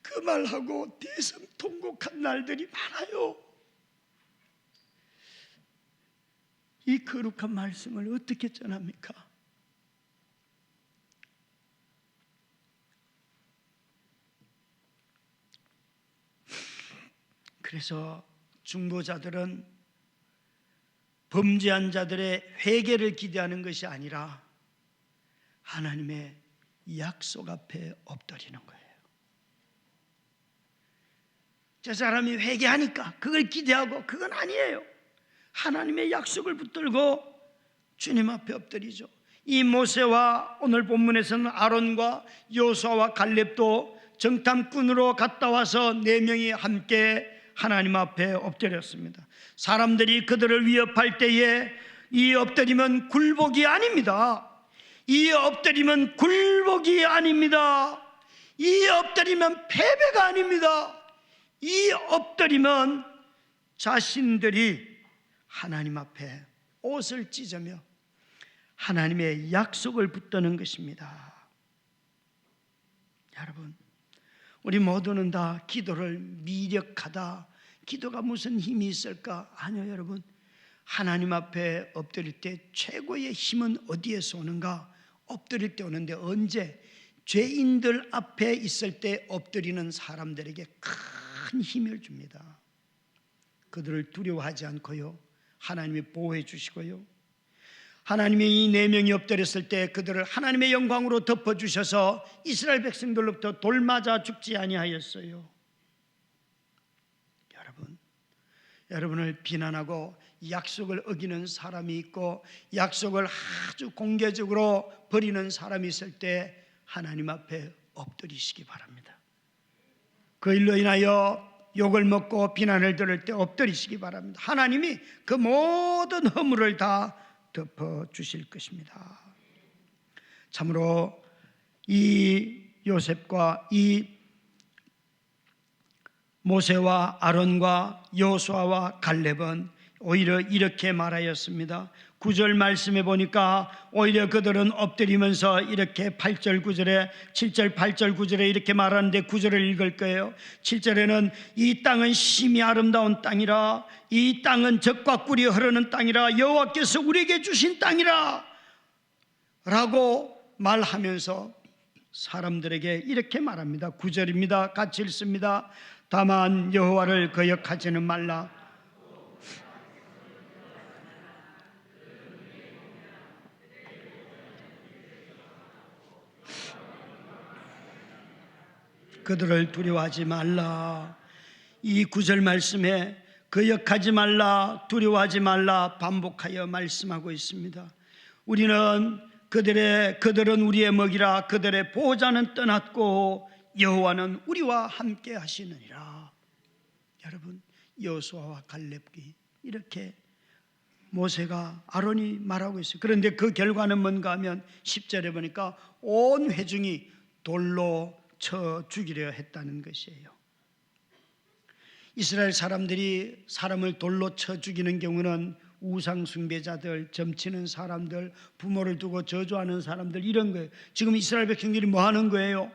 그 말하고 대성통곡한 날들이 많아요. 이 거룩한 말씀을 어떻게 전합니까? 그래서 중보자들은 범죄한 자들의 회개를 기대하는 것이 아니라 하나님의 약속 앞에 엎드리는 거예요. 저 사람이 회개하니까 그걸 기대하고, 그건 아니에요. 하나님의 약속을 붙들고 주님 앞에 엎드리죠. 이 모세와 오늘 본문에서는 아론과 여호수아와 갈렙도 정탐꾼으로 갔다 와서 4명이 함께 하나님 앞에 엎드렸습니다. 사람들이 그들을 위협할 때에 이 엎드림은 굴복이 아닙니다. 이 엎드림은 굴복이 아닙니다. 이 엎드림은 패배가 아닙니다. 이 엎드림은 자신들이 하나님 앞에 옷을 찢으며 하나님의 약속을 붙드는 것입니다. 여러분, 우리 모두는 다 기도를 미력하다, 기도가 무슨 힘이 있을까? 아니요, 여러분. 하나님 앞에 엎드릴 때 최고의 힘은 어디에서 오는가? 엎드릴 때 오는데, 언제? 죄인들 앞에 있을 때 엎드리는 사람들에게 큰 힘을 줍니다. 그들을 두려워하지 않고요, 하나님이 보호해 주시고요, 하나님이 이 4명이 엎드렸을 때 그들을 하나님의 영광으로 덮어주셔서 이스라엘 백성들로부터 돌 맞아 죽지 아니하였어요. 여러분, 여러분을 비난하고 약속을 어기는 사람이 있고 약속을 아주 공개적으로 버리는 사람이 있을 때 하나님 앞에 엎드리시기 바랍니다. 그 일로 인하여 욕을 먹고 비난을 들을 때 엎드리시기 바랍니다. 하나님이 그 모든 허물을 다 덮어주실 것입니다. 참으로 이 요셉과 이 모세와 아론과 여호수아와 갈렙은 오히려 이렇게 말하였습니다. 9절 말씀에 보니까 오히려 그들은 엎드리면서 이렇게 8절 9절에 7절 8절 9절에 이렇게 말하는데 9절을 읽을 거예요. 7절에는 이 땅은 심히 아름다운 땅이라, 이 땅은 젖과 꿀이 흐르는 땅이라, 여호와께서 우리에게 주신 땅이라 라고 말하면서 사람들에게 이렇게 말합니다. 9절입니다. 같이 읽습니다. 다만 여호와를 거역하지는 말라. 그들을 두려워하지 말라. 이 9절 말씀에 거역하지 말라, 두려워하지 말라 반복하여 말씀하고 있습니다. 우리는 그들은 우리의 먹이라, 그들의 보호자는 떠났고 여호와는 우리와 함께 하시느니라. 여러분, 여호수아와 갈렙이 이렇게 모세가 아론이 말하고 있어요. 그런데 그 결과는 뭔가 하면 10절에 보니까 온 회중이 돌로 쳐 죽이려 했다는 것이에요. 이스라엘 사람들이 사람을 돌로 쳐 죽이는 경우는 우상 숭배자들, 점치는 사람들, 부모를 두고 저주하는 사람들, 이런 거예요. 지금 이스라엘 백성들이 뭐 하는 거예요?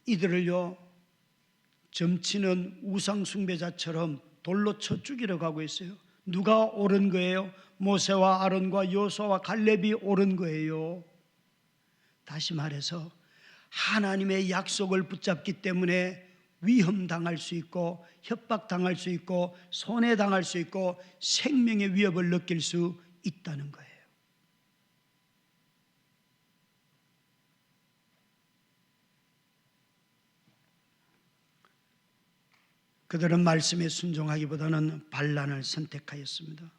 이들을요, 점치는 우상 숭배자처럼 돌로 쳐 죽이려 가고 있어요. 누가 옳은 거예요? 모세와 아론과 여호수아와 갈렙이 옳은 거예요. 다시 말해서 하나님의 약속을 붙잡기 때문에 위험당할 수 있고 협박당할 수 있고 손해당할 수 있고 생명의 위협을 느낄 수 있다는 거예요. 그들은 말씀에 순종하기보다는 반란을 선택하였습니다.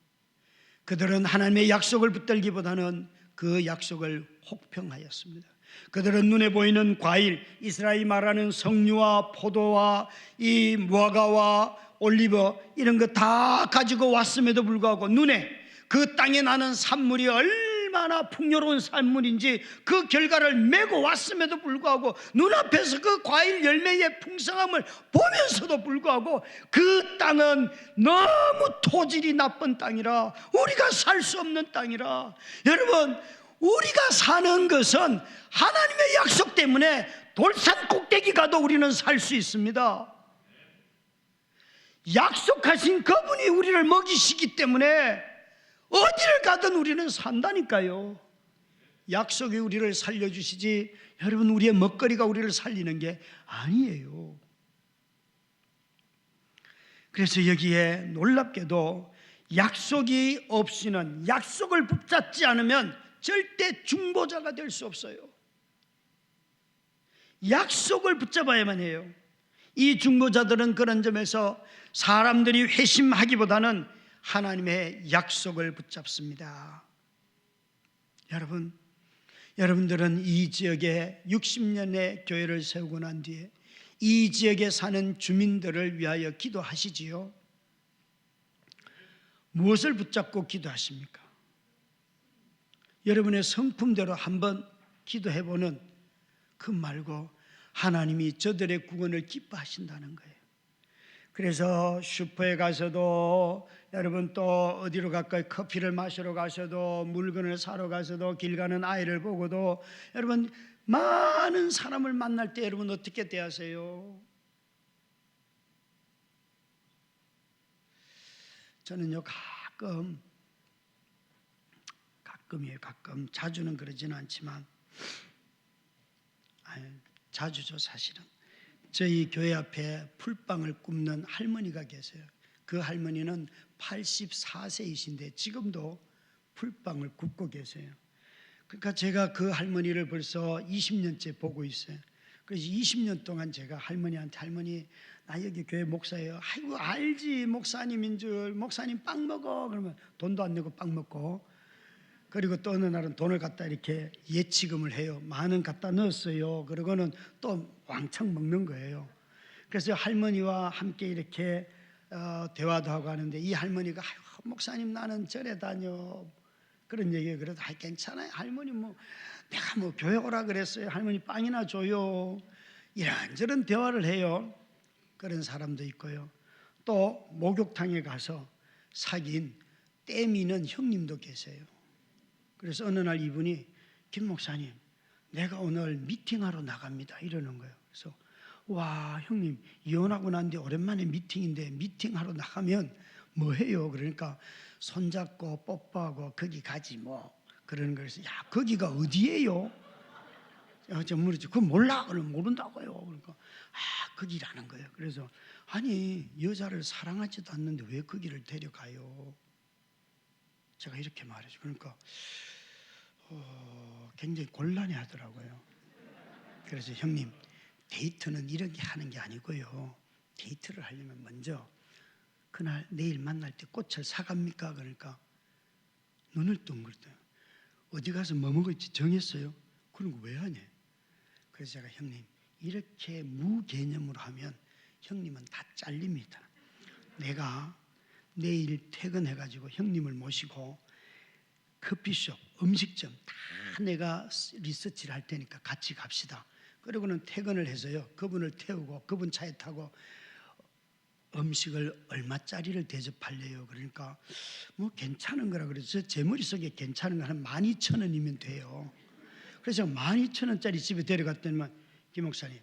그들은 하나님의 약속을 붙들기보다는 그 약속을 혹평하였습니다. 그들은 눈에 보이는 과일, 이스라엘이 말하는 석류와 포도와 이 무화과와 올리브 이런 거 다 가지고 왔음에도 불구하고 눈에 그 땅에 나는 산물이 얼마나 풍요로운 산물인지 그 결과를 메고 왔음에도 불구하고 눈앞에서 그 과일 열매의 풍성함을 보면서도 불구하고 그 땅은 너무 토질이 나쁜 땅이라, 우리가 살 수 없는 땅이라. 여러분, 우리가 사는 것은 하나님의 약속 때문에 돌산 꼭대기 가도 우리는 살 수 있습니다. 약속하신 그분이 우리를 먹이시기 때문에 어디를 가든 우리는 산다니까요. 약속이 우리를 살려주시지 여러분, 우리의 먹거리가 우리를 살리는 게 아니에요. 그래서 여기에 놀랍게도 약속이 없이는, 약속을 붙잡지 않으면 절대 중보자가 될 수 없어요. 약속을 붙잡아야만 해요. 이 중보자들은 그런 점에서 사람들이 회심하기보다는 하나님의 약속을 붙잡습니다. 여러분들은 이 지역에 60년의 교회를 세우고 난 뒤에 이 지역에 사는 주민들을 위하여 기도하시지요? 무엇을 붙잡고 기도하십니까? 여러분의 성품대로 한번 기도해보는 그 말고 하나님이 저들의 구원을 기뻐하신다는 거예요. 그래서 슈퍼에 가서도, 여러분 또 어디로 갈까요? 커피를 마시러 가셔도, 물건을 사러 가서도, 길 가는 아이를 보고도, 여러분 많은 사람을 만날 때 여러분 어떻게 대하세요? 저는요, 가끔, 자주는 그러지는 않지만, 자주죠 사실은. 저희 교회 앞에 풀빵을 굽는 할머니가 계세요. 그 할머니는 84세이신데 지금도 풀빵을 굽고 계세요. 그러니까 제가 그 할머니를 벌써 20년째 보고 있어요. 그래서 20년 동안 제가 할머니한테, 할머니 나 여기 교회 목사예요. 아이고 알지, 목사님인 줄. 목사님 빵 먹어. 그러면 돈도 안 내고 빵 먹고, 그리고 또 어느 날은 돈을 갖다 이렇게 예치금을 해요. 10,000원 갖다 넣었어요. 그러고는 또 왕창 먹는 거예요. 그래서 할머니와 함께 이렇게 대화도 하고 하는데, 이 할머니가 아이고 목사님 나는 절에 다녀, 그런 얘기예요. 그래도 괜찮아요 할머니, 뭐 내가 뭐 교회 오라 그랬어요. 할머니 빵이나 줘요. 이런저런 대화를 해요. 그런 사람도 있고요. 또 목욕탕에 가서 사귄 떼미는 형님도 계세요. 그래서 어느 날 이분이 김 목사님, 내가 오늘 미팅하러 나갑니다 이러는 거예요. 그래서 와 형님, 이혼하고 난뒤 오랜만에 미팅인데 미팅하러 나가면 뭐 해요? 그러니까 손잡고 뽀뽀하고 거기 가지 뭐, 그러는 거예요. 그래서 야 거기가 어디예요? 저 물었지. 그거 몰라? 그러면 모른다고요. 그러니까 거기라는 거예요. 그래서 아니 여자를 사랑하지도 않는데 왜 거기를 데려가요? 제가 이렇게 말해줘. 그러니까 굉장히 곤란해 하더라고요. 그래서 형님, 데이트는 이렇게 하는 게 아니고요. 데이트를 하려면 먼저 그날 내일 만날 때 꽃을 사갑니까? 그러니까 눈을 둥글어요. 어디 가서 뭐 먹을지 정했어요? 그런 거 왜 하냐? 그래서 제가 형님, 이렇게 무개념으로 하면 형님은 다 잘립니다. 내가 내일 퇴근해가지고 형님을 모시고 커피숍, 음식점 다 내가 리서치를 할 테니까 같이 갑시다. 그러고는 퇴근을 해서요, 그분을 태우고 그분 차에 타고 음식을 얼마짜리를 대접할래요? 그러니까 뭐 괜찮은 거라 그래서 제 머릿속에 괜찮은 거 한 12,000원이면 돼요. 그래서 12,000원짜리 집에 데려갔더니만, 김 목사님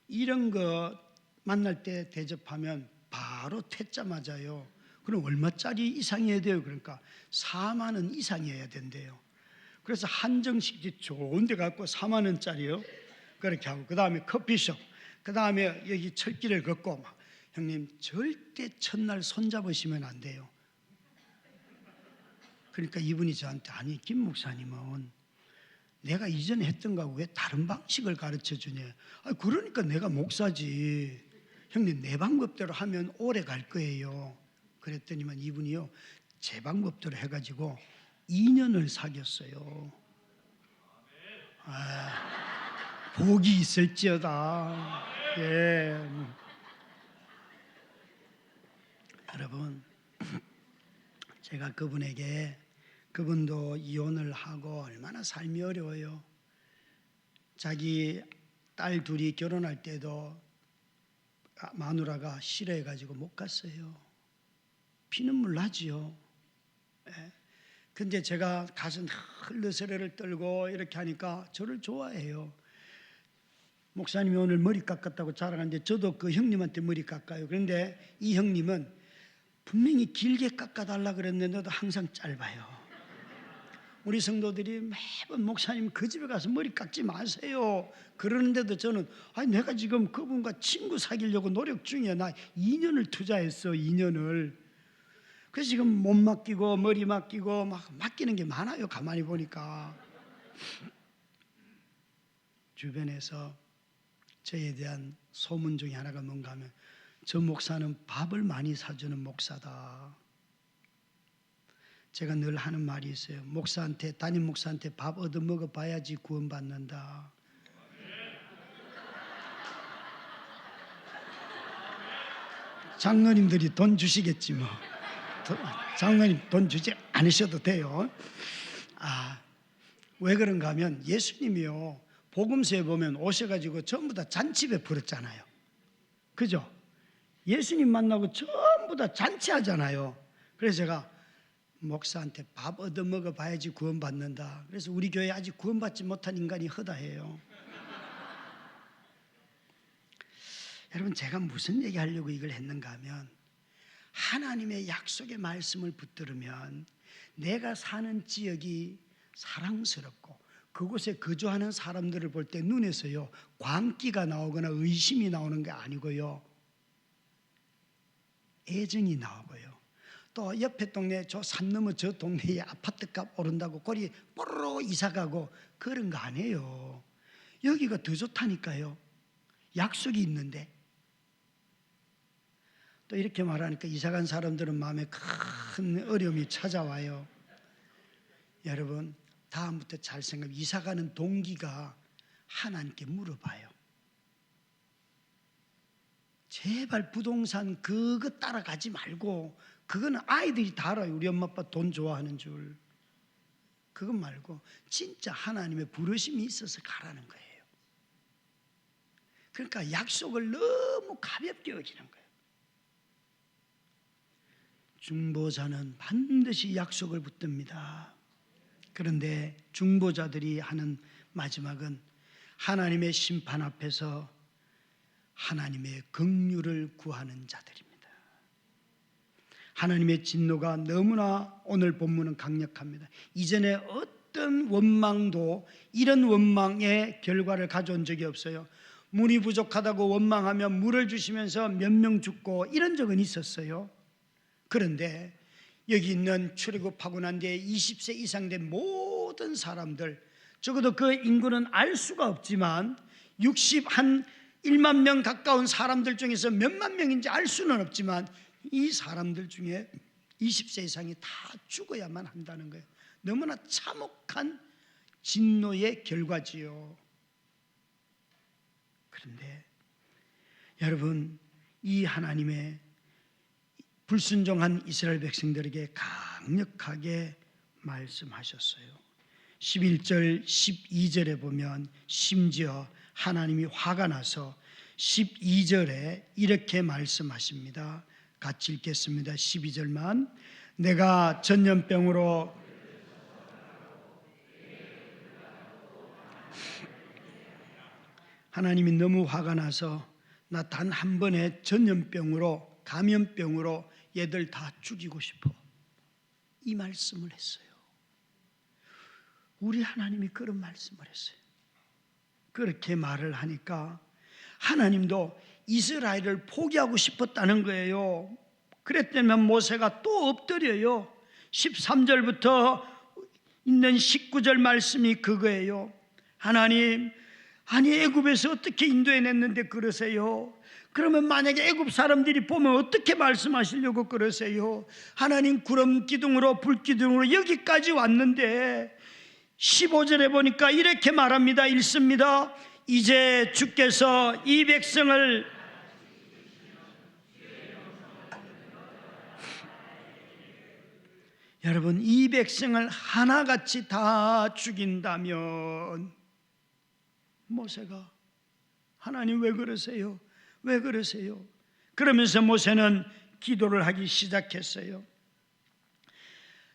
이런 거 만날 때 대접하면 바로 퇴짜 맞아요. 그럼 얼마짜리 이상이어야 돼요? 그러니까 4만 원 이상이어야 된대요. 그래서 한정식집 좋은 데 갖고 4만 원짜리요 그렇게 하고, 그 다음에 커피숍, 그 다음에 여기 철길을 걷고 막, 형님 절대 첫날 손잡으시면 안 돼요. 그러니까 이분이 저한테, 아니 김 목사님은 내가 이전에 했던 거하고 왜 다른 방식을 가르쳐 주냐? 아니 그러니까 내가 목사지. 형님 내 방법대로 하면 오래 갈 거예요. 그랬더니만 이분이요, 제 방법대로 해가지고 2년을 사귀었어요. 복이 있을지어다. 예. 여러분, 제가 그분에게, 그분도 이혼을 하고 얼마나 삶이 어려워요. 자기 딸 둘이 결혼할 때도 마누라가 싫어해가지고 못 갔어요. 피눈물 나지요. 근데 제가 가서 흘러서래를 떨고 이렇게 하니까 저를 좋아해요. 목사님이 오늘 머리 깎았다고 자랑하는데 저도 그 형님한테 머리 깎아요. 그런데 이 형님은 분명히 길게 깎아달라 그랬는데도 항상 짧아요. 우리 성도들이 매번 목사님 그 집에 가서 머리 깎지 마세요 그러는데도 저는, 아니 내가 지금 그분과 친구 사귀려고 노력 중이야. 나 2년을 투자했어, 2년을. 그래서 지금 몸 맡기고 머리 맡기고 막 맡기는 게 많아요. 가만히 보니까. 주변에서 저에 대한 소문 중에 하나가 뭔가 하면, 저 목사는 밥을 많이 사주는 목사다. 제가 늘 하는 말이 있어요. 목사한테, 담임 목사한테 밥 얻어 먹어 봐야지 구원받는다. 장로님들이 돈 주시겠지 뭐. 장로님 돈 주지 않으셔도 돼요. 왜 그런가 하면 예수님이요, 복음서에 보면 오셔가지고 전부 다 잔치 베풀었잖아요. 그죠? 예수님 만나고 전부 다 잔치하잖아요. 그래서 제가 목사한테 밥 얻어 먹어 봐야지 구원받는다. 그래서 우리 교회 아직 구원받지 못한 인간이 허다해요. 여러분, 제가 무슨 얘기하려고 이걸 했는가 하면, 하나님의 약속의 말씀을 붙들으면 내가 사는 지역이 사랑스럽고 그곳에 거주하는 사람들을 볼 때 눈에서요 광기가 나오거나 의심이 나오는 게 아니고요, 애정이 나오고요, 또 옆에 동네 저 산 넘어 저 동네에 아파트값 오른다고 거리 뽀로로 이사가고 그런 거 아니에요. 여기가 더 좋다니까요. 약속이 있는데. 또 이렇게 말하니까 이사간 사람들은 마음에 큰 어려움이 찾아와요. 여러분, 다음부터 잘 생각해. 이사가는 동기가 하나님께 물어봐요. 제발 부동산 그거 따라가지 말고, 그거는 아이들이 다 알아요. 우리 엄마 아빠 돈 좋아하는 줄. 그거 말고 진짜 하나님의 부르심이 있어서 가라는 거예요. 그러니까 약속을 너무 가볍게 여기는 거예요. 중보자는 반드시 약속을 붙듭니다. 그런데 중보자들이 하는 마지막은 하나님의 심판 앞에서 하나님의 긍휼을 구하는 자들입니다. 하나님의 진노가 너무나 오늘 본문은 강력합니다. 이전에 어떤 원망도 이런 원망의 결과를 가져온 적이 없어요. 물이 부족하다고 원망하면 물을 주시면서 몇 명 죽고 이런 적은 있었어요. 그런데 여기 있는 출애굽하고 난 뒤에 20세 이상 된 모든 사람들, 적어도 그 인구는 알 수가 없지만 1만 명 가까운 사람들 중에서 몇만 명인지 알 수는 없지만 이 사람들 중에 20세 이상이 다 죽어야만 한다는 거예요. 너무나 참혹한 진노의 결과지요. 그런데 여러분, 이 하나님의 불순종한 이스라엘 백성들에게 강력하게 말씀하셨어요. 11절 12절에 보면 심지어 하나님이 화가 나서 12절에 이렇게 말씀하십니다. 같이 읽겠습니다. 12절만. 내가 전염병으로 하나님이 너무 화가 나서 나 단 한 번에 전염병으로, 감염병으로 얘들 다 죽이고 싶어, 이 말씀을 했어요. 우리 하나님이 그런 말씀을 했어요. 그렇게 말을 하니까 하나님도 이스라엘을 포기하고 싶었다는 거예요. 그랬다면 모세가 또 엎드려요. 13절부터 있는 19절 말씀이 그거예요. 하나님, 아니 애굽에서 어떻게 인도해냈는데 그러세요? 그러면 만약에 애굽 사람들이 보면 어떻게 말씀하시려고 그러세요? 하나님 구름 기둥으로 불 기둥으로 여기까지 왔는데 15절에 보니까 이렇게 말합니다. 읽습니다. 이제 주께서 이 백성을 여러분, 이 백성을 하나같이 다 죽인다면 모세가 하나님 왜 그러세요? 왜 그러세요? 그러면서 모세는 기도를 하기 시작했어요.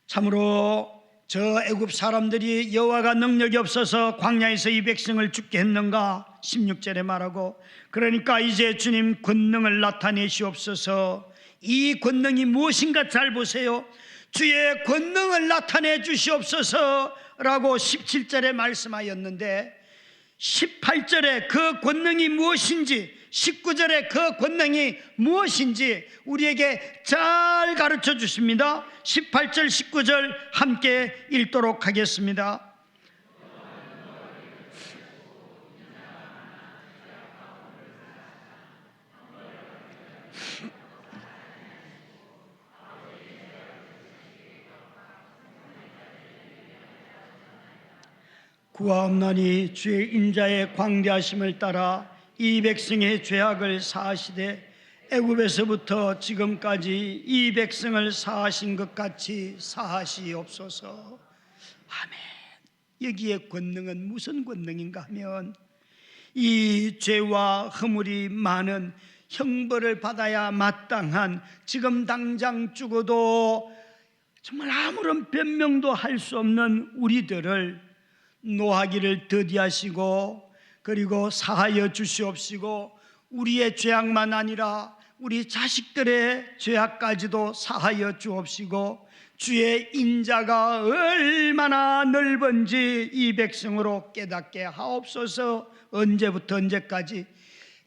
참으로 저 애굽 사람들이 여호와가 능력이 없어서 광야에서 이 백성을 죽게 했는가? 16절에 말하고, 그러니까 이제 주님 권능을 나타내시옵소서. 이 권능이 무엇인가 잘 보세요. 주의 권능을 나타내 주시옵소서라고 17절에 말씀하였는데 18절에 그 권능이 무엇인지, 19절에 그 권능이 무엇인지 우리에게 잘 가르쳐 주십니다. 18절 19절 함께 읽도록 하겠습니다. 구하옵나니 주의 인자의 광대하심을 따라 이 백성의 죄악을 사하시되 애굽에서부터 지금까지 이 백성을 사하신 것 같이 사하시옵소서. 아멘. 여기에 권능은 무슨 권능인가 하면 이 죄와 허물이 많은 형벌을 받아야 마땅한, 지금 당장 죽어도 정말 아무런 변명도 할 수 없는 우리들을 노하기를 더디하시고 그리고 사하여 주시옵시고 우리의 죄악만 아니라 우리 자식들의 죄악까지도 사하여 주옵시고 주의 인자가 얼마나 넓은지 이 백성으로 깨닫게 하옵소서. 언제부터 언제까지?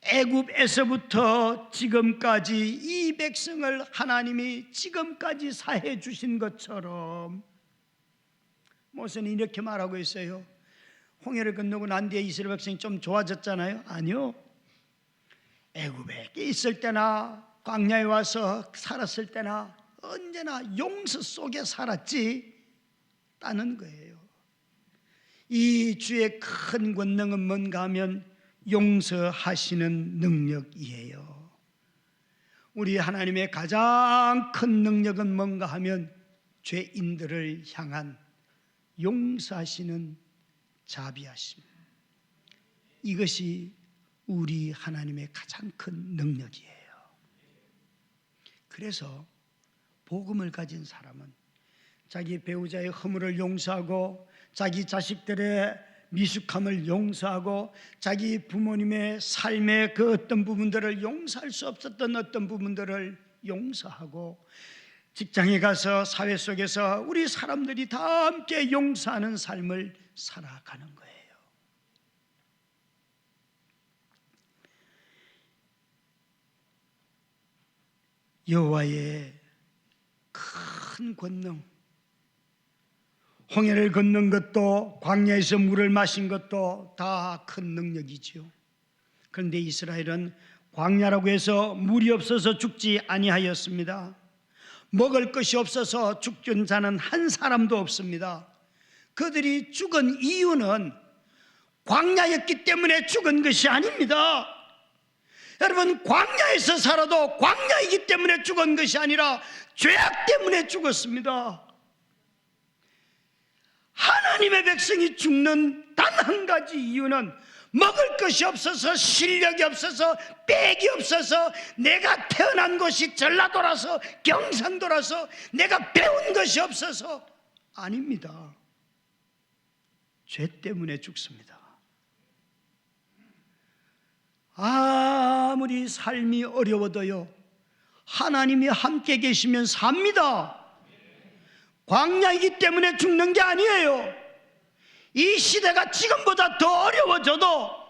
애굽에서부터 지금까지 이 백성을 하나님이 지금까지 사해 주신 것처럼. 모세는 이렇게 말하고 있어요. 홍해를 건너고 난 뒤에 이스라엘 백성이 좀 좋아졌잖아요. 아니요. 애굽에 있을 때나 광야에 와서 살았을 때나 언제나 용서 속에 살았지 따는 거예요. 이 주의 큰 권능은 뭔가 하면 용서하시는 능력이에요. 우리 하나님의 가장 큰 능력은 뭔가 하면 죄인들을 향한 용서하시는 자비하심. 이것이 우리 하나님의 가장 큰 능력이에요. 그래서 복음을 가진 사람은 자기 배우자의 허물을 용서하고, 자기 자식들의 미숙함을 용서하고, 자기 부모님의 삶의 그 어떤 부분들을 용서할 수 없었던 어떤 부분들을 용서하고, 직장에 가서 사회 속에서 우리 사람들이 다 함께 용서하는 삶을 살아가는 거예요. 여호와의 큰 권능, 홍해를 건넌 것도 광야에서 물을 마신 것도 다 큰 능력이지요. 그런데 이스라엘은 광야라고 해서 물이 없어서 죽지 아니하였습니다. 먹을 것이 없어서 죽은 자는 한 사람도 없습니다. 그들이 죽은 이유는 광야였기 때문에 죽은 것이 아닙니다. 여러분, 광야에서 살아도 광야이기 때문에 죽은 것이 아니라 죄악 때문에 죽었습니다. 하나님의 백성이 죽는 단 한 가지 이유는 먹을 것이 없어서, 실력이 없어서, 빽이 없어서, 내가 태어난 곳이 전라도라서, 경상도라서, 내가 배운 것이 없어서 아닙니다. 죄 때문에 죽습니다. 아무리 삶이 어려워도요, 하나님이 함께 계시면 삽니다. 광야이기 때문에 죽는 게 아니에요. 이 시대가 지금보다 더 어려워져도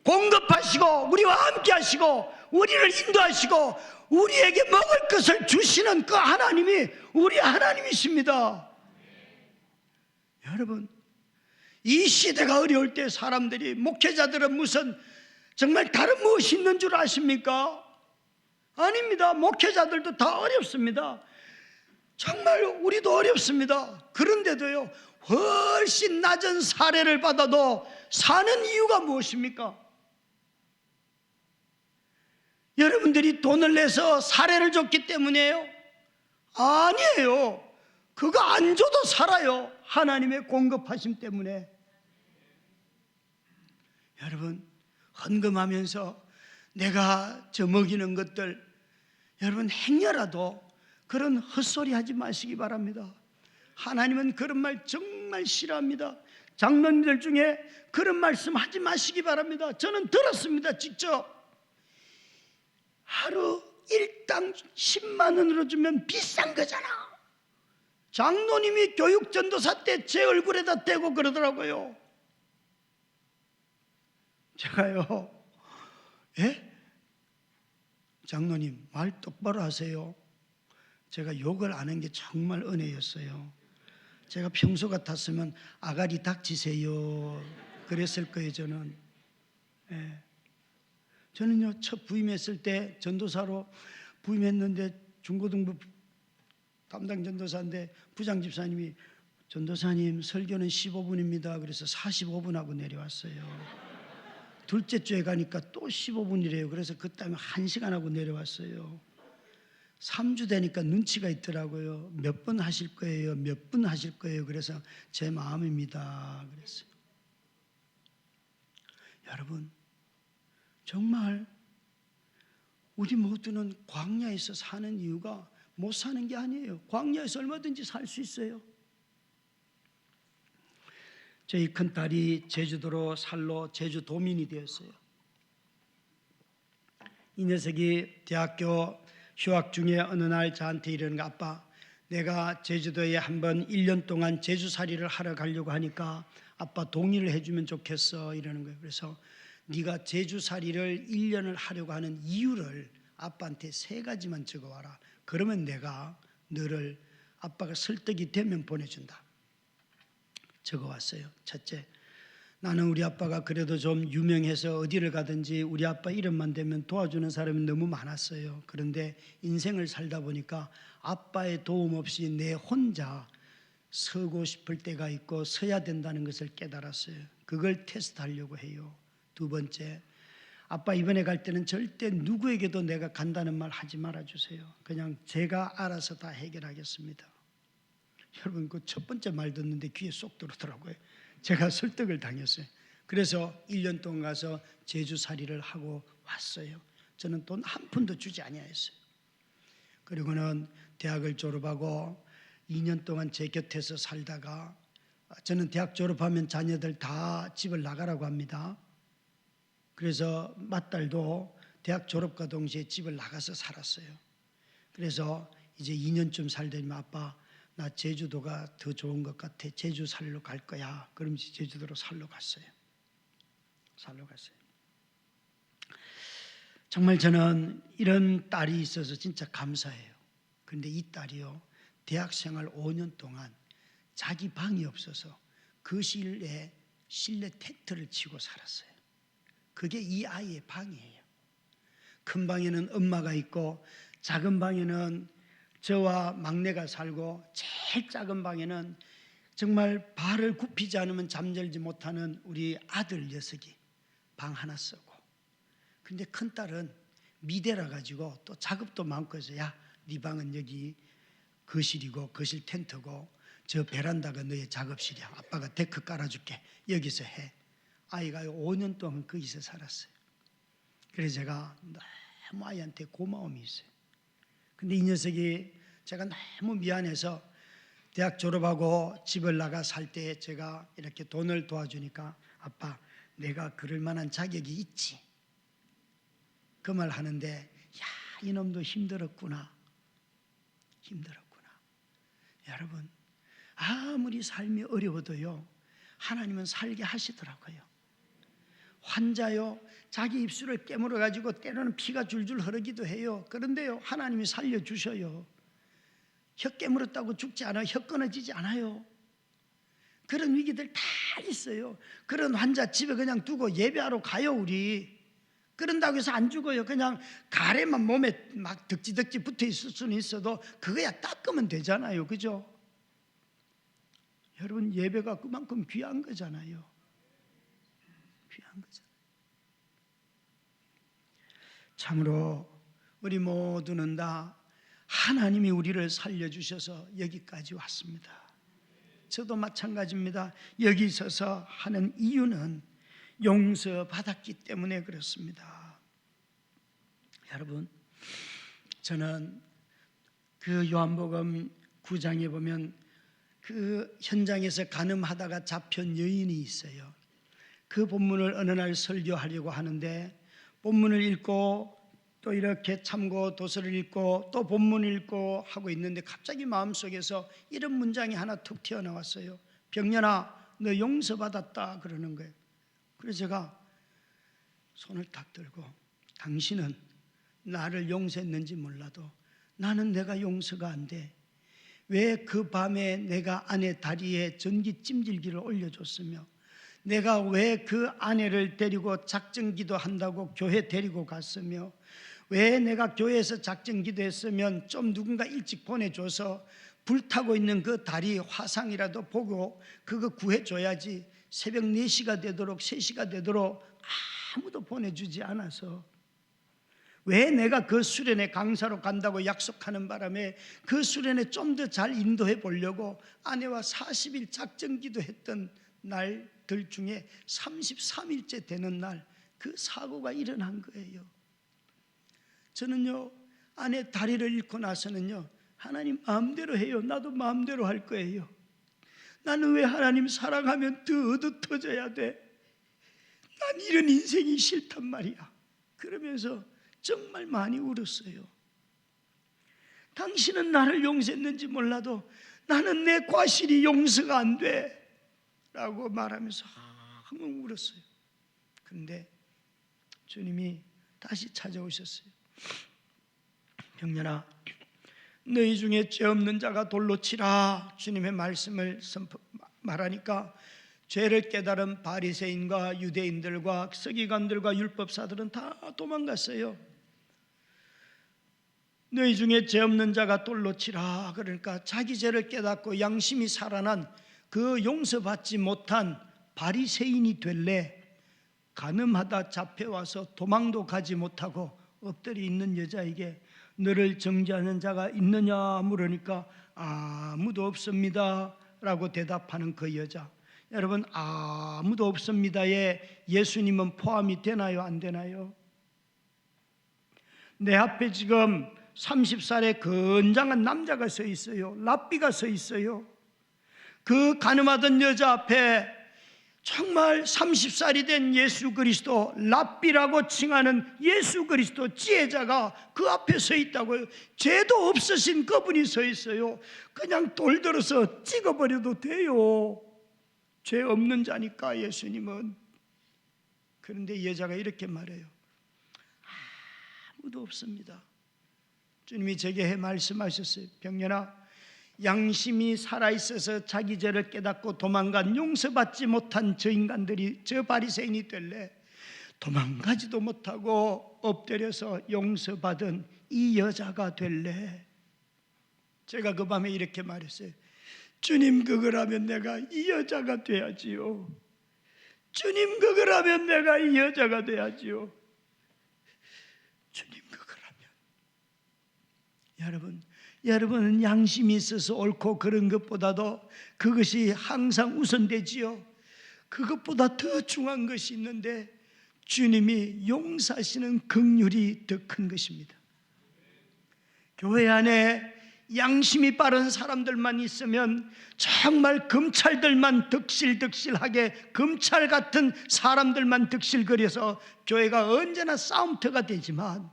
공급하시고 우리와 함께 하시고 우리를 인도하시고 우리에게 먹을 것을 주시는 그 하나님이 우리 하나님이십니다. 여러분, 이 시대가 어려울 때 사람들이, 목회자들은 무슨 정말 다른 무엇이 있는 줄 아십니까? 아닙니다. 목회자들도 다 어렵습니다. 정말 우리도 어렵습니다. 그런데도요, 훨씬 낮은 사례를 받아도 사는 이유가 무엇입니까? 여러분들이 돈을 내서 사례를 줬기 때문이에요? 아니에요. 그거 안 줘도 살아요. 하나님의 공급하심 때문에. 여러분, 헌금하면서 내가 저 먹이는 것들, 여러분 행여라도 그런 헛소리 하지 마시기 바랍니다. 하나님은 그런 말 정말 싫어합니다. 장로님들 중에 그런 말씀 하지 마시기 바랍니다. 저는 들었습니다. 직접. 하루 일당 10만 원으로 주면 비싼 거잖아. 장로님이 교육전도사 때 제 얼굴에다 대고 그러더라고요. 제가요, 예? 장로님 말 똑바로 하세요. 제가 욕을 안 한 게 정말 은혜였어요. 제가 평소 같았으면 아가리 닥치세요 그랬을 거예요. 저는. 예. 저는요, 첫 부임했을 때 전도사로 부임했는데 중고등부 담당 전도사인데 부장 집사님이 전도사님 설교는 15분입니다 그래서 45분 하고 내려왔어요. 둘째 주에 가니까 또 15분이래요. 그래서 그 다음에 1시간 하고 내려왔어요. 3주 되니까 눈치가 있더라고요. 몇 분 하실 거예요? 몇 분 하실 거예요? 그래서 제 마음입니다 그랬어요. 여러분, 정말 우리 모두는 광야에서 사는 이유가 못 사는 게 아니에요. 광야에서 얼마든지 살 수 있어요. 저희 큰딸이 제주도로 살러 제주도민이 되었어요. 이 녀석이 대학교 휴학 중에 어느 날 저한테 이러는 거, 아빠, 내가 제주도에 한번 1년 동안 제주살이를 하러 가려고 하니까 아빠 동의를 해주면 좋겠어 이러는 거예요. 그래서 네가 제주살이를 1년을 하려고 하는 이유를 아빠한테 3가지만 적어와라. 그러면 내가 너를 아빠가 설득이 되면 보내준다. 적어왔어요. 첫째, 나는 우리 아빠가 그래도 좀 유명해서 어디를 가든지 우리 아빠 이름만 대면 도와주는 사람이 너무 많았어요. 그런데 인생을 살다 보니까 아빠의 도움 없이 내 혼자 서고 싶을 때가 있고 서야 된다는 것을 깨달았어요. 그걸 테스트하려고 해요. 두 번째, 아빠 이번에 갈 때는 절대 누구에게도 내가 간다는 말 하지 말아주세요. 그냥 제가 알아서 다 해결하겠습니다. 여러분, 그 첫 번째 말 듣는데 귀에 쏙 들어오더라고요. 제가 설득을 당했어요. 그래서 1년 동안 가서 제주살이를 하고 왔어요. 저는 돈 한 푼도 주지 아니하였어요. 그리고는 대학을 졸업하고 2년 동안 제 곁에서 살다가, 저는 대학 졸업하면 자녀들 다 집을 나가라고 합니다. 그래서 맏딸도 대학 졸업과 동시에 집을 나가서 살았어요. 그래서 이제 2년쯤 살더니 아빠, 나 제주도가 더 좋은 것 같아. 제주 살러 갈 거야. 그러면서 제주도로 살러 갔어요. 정말 저는 이런 딸이 있어서 진짜 감사해요. 그런데 이 딸이요, 대학생활 5년 동안 자기 방이 없어서 그 실내 텐트를 치고 살았어요. 그게 이 아이의 방이에요. 큰 방에는 엄마가 있고 작은 방에는 저와 막내가 살고, 제일 작은 방에는 정말 발을 굽히지 않으면 잠들지 못하는 우리 아들 녀석이 방 하나 쓰고, 근데 큰딸은 미대라 가지고 또 작업도 많고 해서, 야, 네 방은 여기 거실이고 거실 텐트고 저 베란다가 너의 작업실이야. 아빠가 데크 깔아줄게. 여기서 해. 아이가 5년 동안 거기서 살았어요. 그래서 제가 너무 아이한테 고마움이 있어요. 근데 이 녀석이 제가 너무 미안해서 대학 졸업하고 집을 나가 살 때 제가 이렇게 돈을 도와주니까, 아빠, 내가 그럴 만한 자격이 있지. 그 말 하는데, 야, 이놈도 힘들었구나. 여러분, 아무리 삶이 어려워도요, 하나님은 살게 하시더라고요. 환자요, 자기 입술을 깨물어 가지고 때로는 피가 줄줄 흐르기도 해요. 그런데요, 하나님이 살려주셔요. 혀 깨물었다고 죽지 않아요. 혀 끊어지지 않아요. 그런 위기들 다 있어요. 그런 환자 집에 그냥 두고 예배하러 가요, 우리. 그런다고 해서 안 죽어요. 그냥 가래만 몸에 막 덕지덕지 붙어 있을 수는 있어도 그거야 닦으면 되잖아요. 그죠? 여러분, 예배가 그만큼 귀한 거잖아요. 귀한 거잖아요. 참으로 우리 모두는 다 하나님이 우리를 살려주셔서 여기까지 왔습니다. 저도 마찬가지입니다. 여기 있어서 하는 이유는 용서받았기 때문에 그렇습니다. 여러분, 저는 그 요한복음 9장에 보면 그 현장에서 간음하다가 잡힌 여인이 있어요. 그 본문을 어느 날 설교하려고 하는데, 본문을 읽고 또 이렇게 참고 도서를 읽고 또 본문을 읽고 하고 있는데, 갑자기 마음속에서 이런 문장이 하나 툭 튀어나왔어요. 병년아, 너 용서받았다 그러는 거예요. 그래서 제가 손을 탁 들고, 당신은 나를 용서했는지 몰라도 나는 내가 용서가 안 돼. 왜 그 밤에 내가 아내 다리에 전기 찜질기를 올려줬으며, 내가 왜 그 아내를 데리고 작정기도 한다고 교회 데리고 갔으며, 왜 내가 교회에서 작정기도 했으면 좀 누군가 일찍 보내줘서 불타고 있는 그 다리 화상이라도 보고 그거 구해줘야지, 새벽 4시가 되도록 3시가 되도록 아무도 보내주지 않아서, 왜 내가 그 수련회 강사로 간다고 약속하는 바람에 그 수련회 좀 더 잘 인도해 보려고 아내와 40일 작정기도 했던 날들 중에 33일째 되는 날 그 사고가 일어난 거예요. 저는요, 아내 다리를 잃고 나서는요, 하나님 마음대로 해요. 나도 마음대로 할 거예요. 나는 왜 하나님 사랑하면 더 얻어터져야 돼? 난 이런 인생이 싫단 말이야. 그러면서 정말 많이 울었어요. 당신은 나를 용서했는지 몰라도 나는 내 과실이 용서가 안 돼 라고 말하면서 너무 울었어요. 그런데 주님이 다시 찾아오셨어요. 병년아, 너희 중에 죄 없는 자가 돌로 치라. 주님의 말씀을 말하니까 죄를 깨달은 바리새인과 유대인들과 서기관들과 율법사들은 다 도망갔어요. 너희 중에 죄 없는 자가 돌로 치라. 그러니까 자기 죄를 깨닫고 양심이 살아난 그 용서받지 못한 바리새인이 될래 간음하다 잡혀와서 도망도 가지 못하고 엎드려 있는 여자에게 너를 정죄하는 자가 있느냐 물으니까 아무도 없습니다 라고 대답하는 그 여자. 여러분, 아무도 없습니다에 예수님은 포함이 되나요? 안 되나요? 내 앞에 지금 30살의 건장한 남자가 서 있어요. 랍비가 서 있어요. 그 가늠하던 여자 앞에 정말 30살이 된 예수 그리스도, 랍비라고 칭하는 예수 그리스도 지혜자가 그 앞에 서 있다고요. 죄도 없으신 그분이 서 있어요. 그냥 돌 들어서 찍어버려도 돼요. 죄 없는 자니까 예수님은. 그런데 여자가 이렇게 말해요. 아무도 없습니다. 주님이 제게 말씀하셨어요. 병년아, 양심이 살아있어서 자기 죄를 깨닫고 도망간 용서받지 못한 저 인간들이 저 바리새인이 될래 도망가지도 못하고 엎드려서 용서받은 이 여자가 될래. 제가 그 밤에 이렇게 말했어요. 주님, 그거라면 내가 이 여자가 돼야지요. 주님, 그거라면 내가 이 여자가 돼야지요. 주님, 그거라면. 여러분은 양심이 있어서 옳고 그런 것보다도 그것이 항상 우선되지요. 그것보다 더 중요한 것이 있는데 주님이 용서하시는 긍휼이 더 큰 것입니다. 교회 안에 양심이 빠른 사람들만 있으면 정말 검찰들만 득실득실하게 검찰 같은 사람들만 득실거려서 교회가 언제나 싸움터가 되지만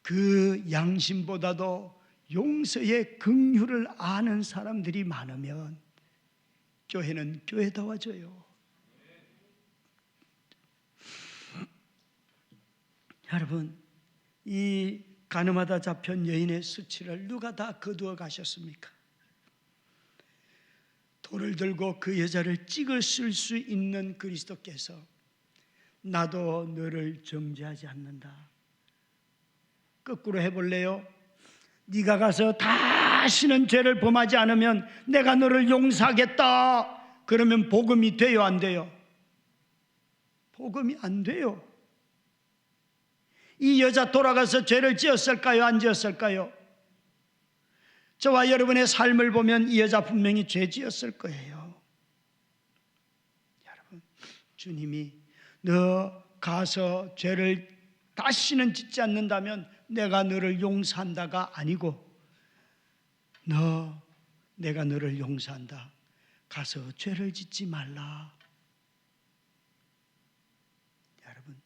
그 양심보다도 용서의 긍휼을 아는 사람들이 많으면 교회는 교회다워져요. 여러분, 이 간음하다 잡힌 여인의 수치를 누가 다 거두어 가셨습니까? 돌을 들고 그 여자를 찍으실 수 있는 그리스도께서 나도 너를 정죄하지 않는다. 거꾸로 해볼래요? 네가 가서 다시는 죄를 범하지 않으면 내가 너를 용서하겠다. 그러면 복음이 돼요, 안 돼요? 복음이 안 돼요. 이 여자 돌아가서 죄를 지었을까요? 안 지었을까요? 저와 여러분의 삶을 보면 이 여자 분명히 죄 지었을 거예요. 여러분, 주님이 너 가서 죄를 다시는 짓지 않는다면 내가 너를 용서한다가 아니고 내가 너를 용서한다. 가서 죄를 짓지 말라. 여러분,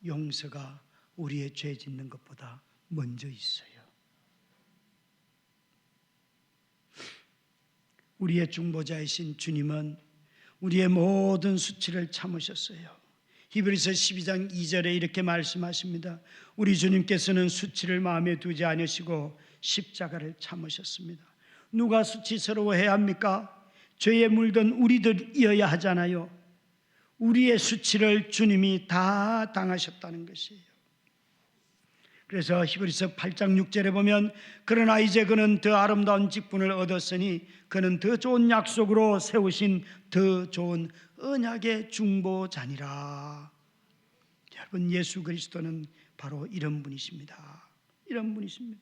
용서가 우리의 죄 짓는 것보다 먼저 있어요. 우리의 중보자이신 주님은 우리의 모든 수치를 참으셨어요. 히브리서 12장 2절에 이렇게 말씀하십니다. 우리 주님께서는 수치를 마음에 두지 않으시고 십자가를 참으셨습니다. 누가 수치스러워해야 합니까? 죄에 물든 우리들이어야 하잖아요. 우리의 수치를 주님이 다 당하셨다는 것이에요. 그래서 히브리서 8장 6절에 보면 그러나 이제 그는 더 아름다운 직분을 얻었으니 그는 더 좋은 약속으로 세우신 더 좋은 언약의 중보자니라. 여러분, 예수 그리스도는 바로 이런 분이십니다. 이런 분이십니다.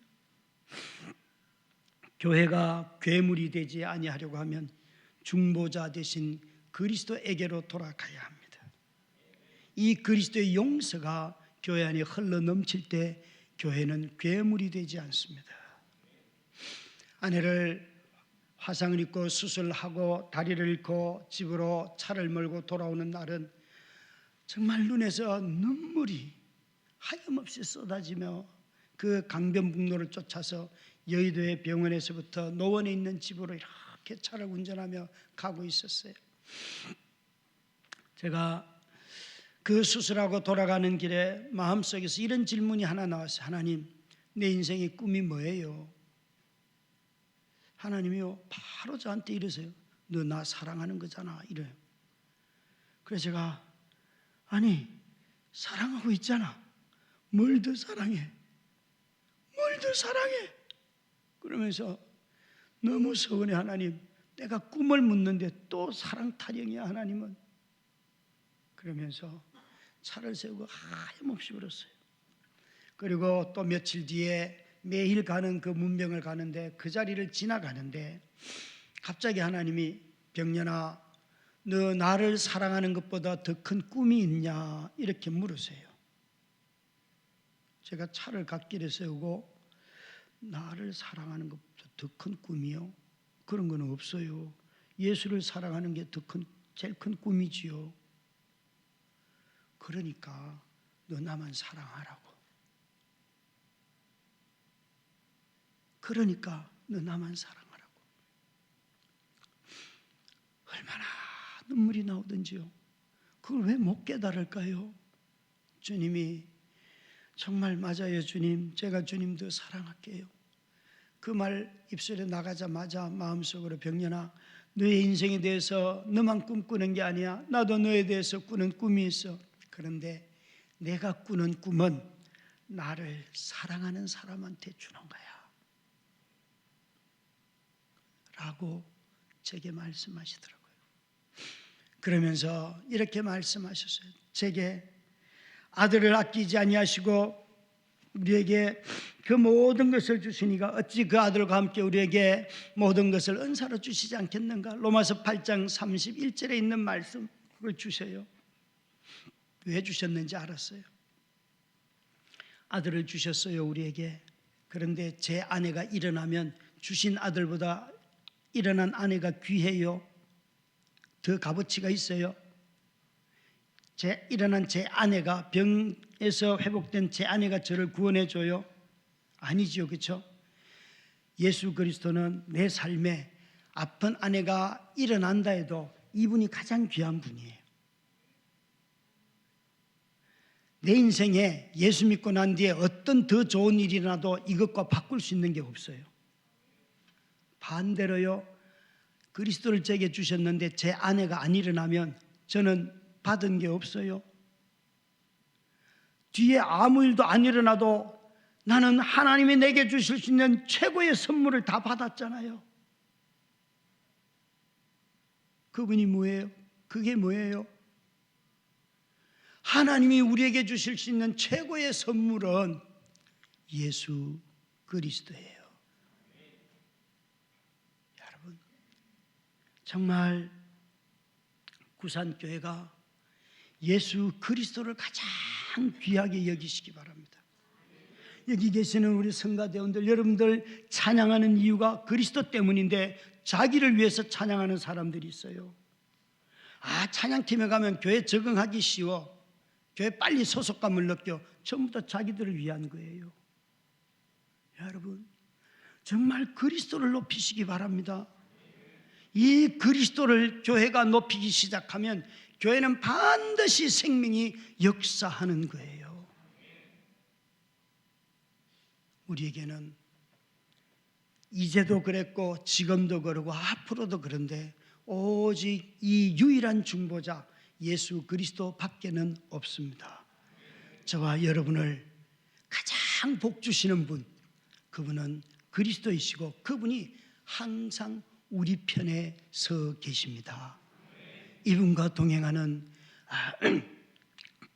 교회가 괴물이 되지 아니하려고 하면 중보자 되신 그리스도에게로 돌아가야 합니다. 이 그리스도의 용서가 교회 안에 흘러 넘칠 때 교회는 괴물이 되지 않습니다. 아내를 화상을 입고 수술하고 다리를 잃고 집으로 차를 몰고 돌아오는 날은 정말 눈에서 눈물이 하염없이 쏟아지며 그 강변북로를 쫓아서 여의도의 병원에서부터 노원에 있는 집으로 이렇게 차를 운전하며 가고 있었어요. 제가 그 수술하고 돌아가는 길에 마음속에서 이런 질문이 하나 나왔어요. 하나님, 내 인생의 꿈이 뭐예요? 하나님이요, 바로 저한테 이러세요. 너 나 사랑하는 거잖아. 이래요. 그래서 제가 아니 사랑하고 있잖아. 뭘 더 사랑해? 뭘 더 사랑해? 그러면서 너무 서운해. 하나님, 내가 꿈을 묻는데 또 사랑 타령이야 하나님은. 그러면서 차를 세우고 하염없이 울었어요. 그리고 또 며칠 뒤에 매일 가는 그 문병을 가는데 그 자리를 지나가는데 갑자기 하나님이 병년아, 너 나를 사랑하는 것보다 더 큰 꿈이 있냐? 이렇게 물으세요. 제가 차를 갓길에 세우고 나를 사랑하는 것보다 더 큰 꿈이요? 그런 건 없어요. 예수를 사랑하는 게 더 큰, 제일 큰 꿈이지요. 그러니까 너 나만 사랑하라고. 그러니까 너 나만 사랑하라고. 얼마나 눈물이 나오던지요. 그걸 왜 못 깨달을까요? 주님이 정말 맞아요 주님, 제가 주님 더 사랑할게요. 그 말 입술에 나가자마자 마음속으로 병년아, 너의 인생에 대해서 너만 꿈꾸는 게 아니야. 나도 너에 대해서 꾸는 꿈이 있어. 그런데 내가 꾸는 꿈은 나를 사랑하는 사람한테 주는 거야 라고 제게 말씀하시더라고요. 그러면서 이렇게 말씀하셨어요. 제게 아들을 아끼지 아니하시고 우리에게 그 모든 것을 주시니가 어찌 그 아들과 함께 우리에게 모든 것을 은사로 주시지 않겠는가. 로마서 8장 31절에 있는 말씀, 그걸 주셔요. 왜 주셨는지 알았어요. 아들을 주셨어요 우리에게. 그런데 제 아내가 일어나면 주신 아들보다 일어난 아내가 귀해요? 더 값어치가 있어요? 일어난 제 아내가, 병에서 회복된 제 아내가 저를 구원해 줘요? 아니지요, 그렇죠? 예수 그리스도는 내 삶에 아픈 아내가 일어난다 해도 이분이 가장 귀한 분이에요. 내 인생에 예수 믿고 난 뒤에 어떤 더 좋은 일이 일어나도 이것과 바꿀 수 있는 게 없어요. 반대로요, 그리스도를 제게 주셨는데 제 아내가 안 일어나면 저는 받은 게 없어요. 뒤에 아무 일도 안 일어나도 나는 하나님이 내게 주실 수 있는 최고의 선물을 다 받았잖아요. 그분이 뭐예요? 그게 뭐예요? 하나님이 우리에게 주실 수 있는 최고의 선물은 예수 그리스도예요. 여러분, 정말 구산교회가 예수 그리스도를 가장 귀하게 여기시기 바랍니다. 여기 계시는 우리 성가대원들, 여러분들 찬양하는 이유가 그리스도 때문인데 자기를 위해서 찬양하는 사람들이 있어요. 찬양팀에 가면 교회 적응하기 쉬워, 교회 빨리 소속감을 느껴. 전부 다 자기들을 위한 거예요. 여러분, 정말 그리스도를 높이시기 바랍니다. 이 그리스도를 교회가 높이기 시작하면 교회는 반드시 생명이 역사하는 거예요. 우리에게는 이제도 그랬고 지금도 그러고 앞으로도 그런데 오직 이 유일한 중보자 예수 그리스도 밖에는 없습니다. 저와 여러분을 가장 복 주시는 분, 그분은 그리스도이시고 그분이 항상 우리 편에 서 계십니다. 이분과 동행하는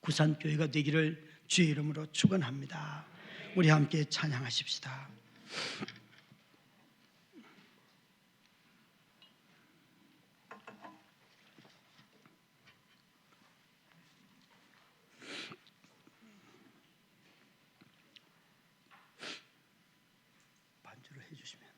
구산교회가 되기를 주의 이름으로 축원합니다. 우리 함께 찬양하십시다. 반주를 해주시면.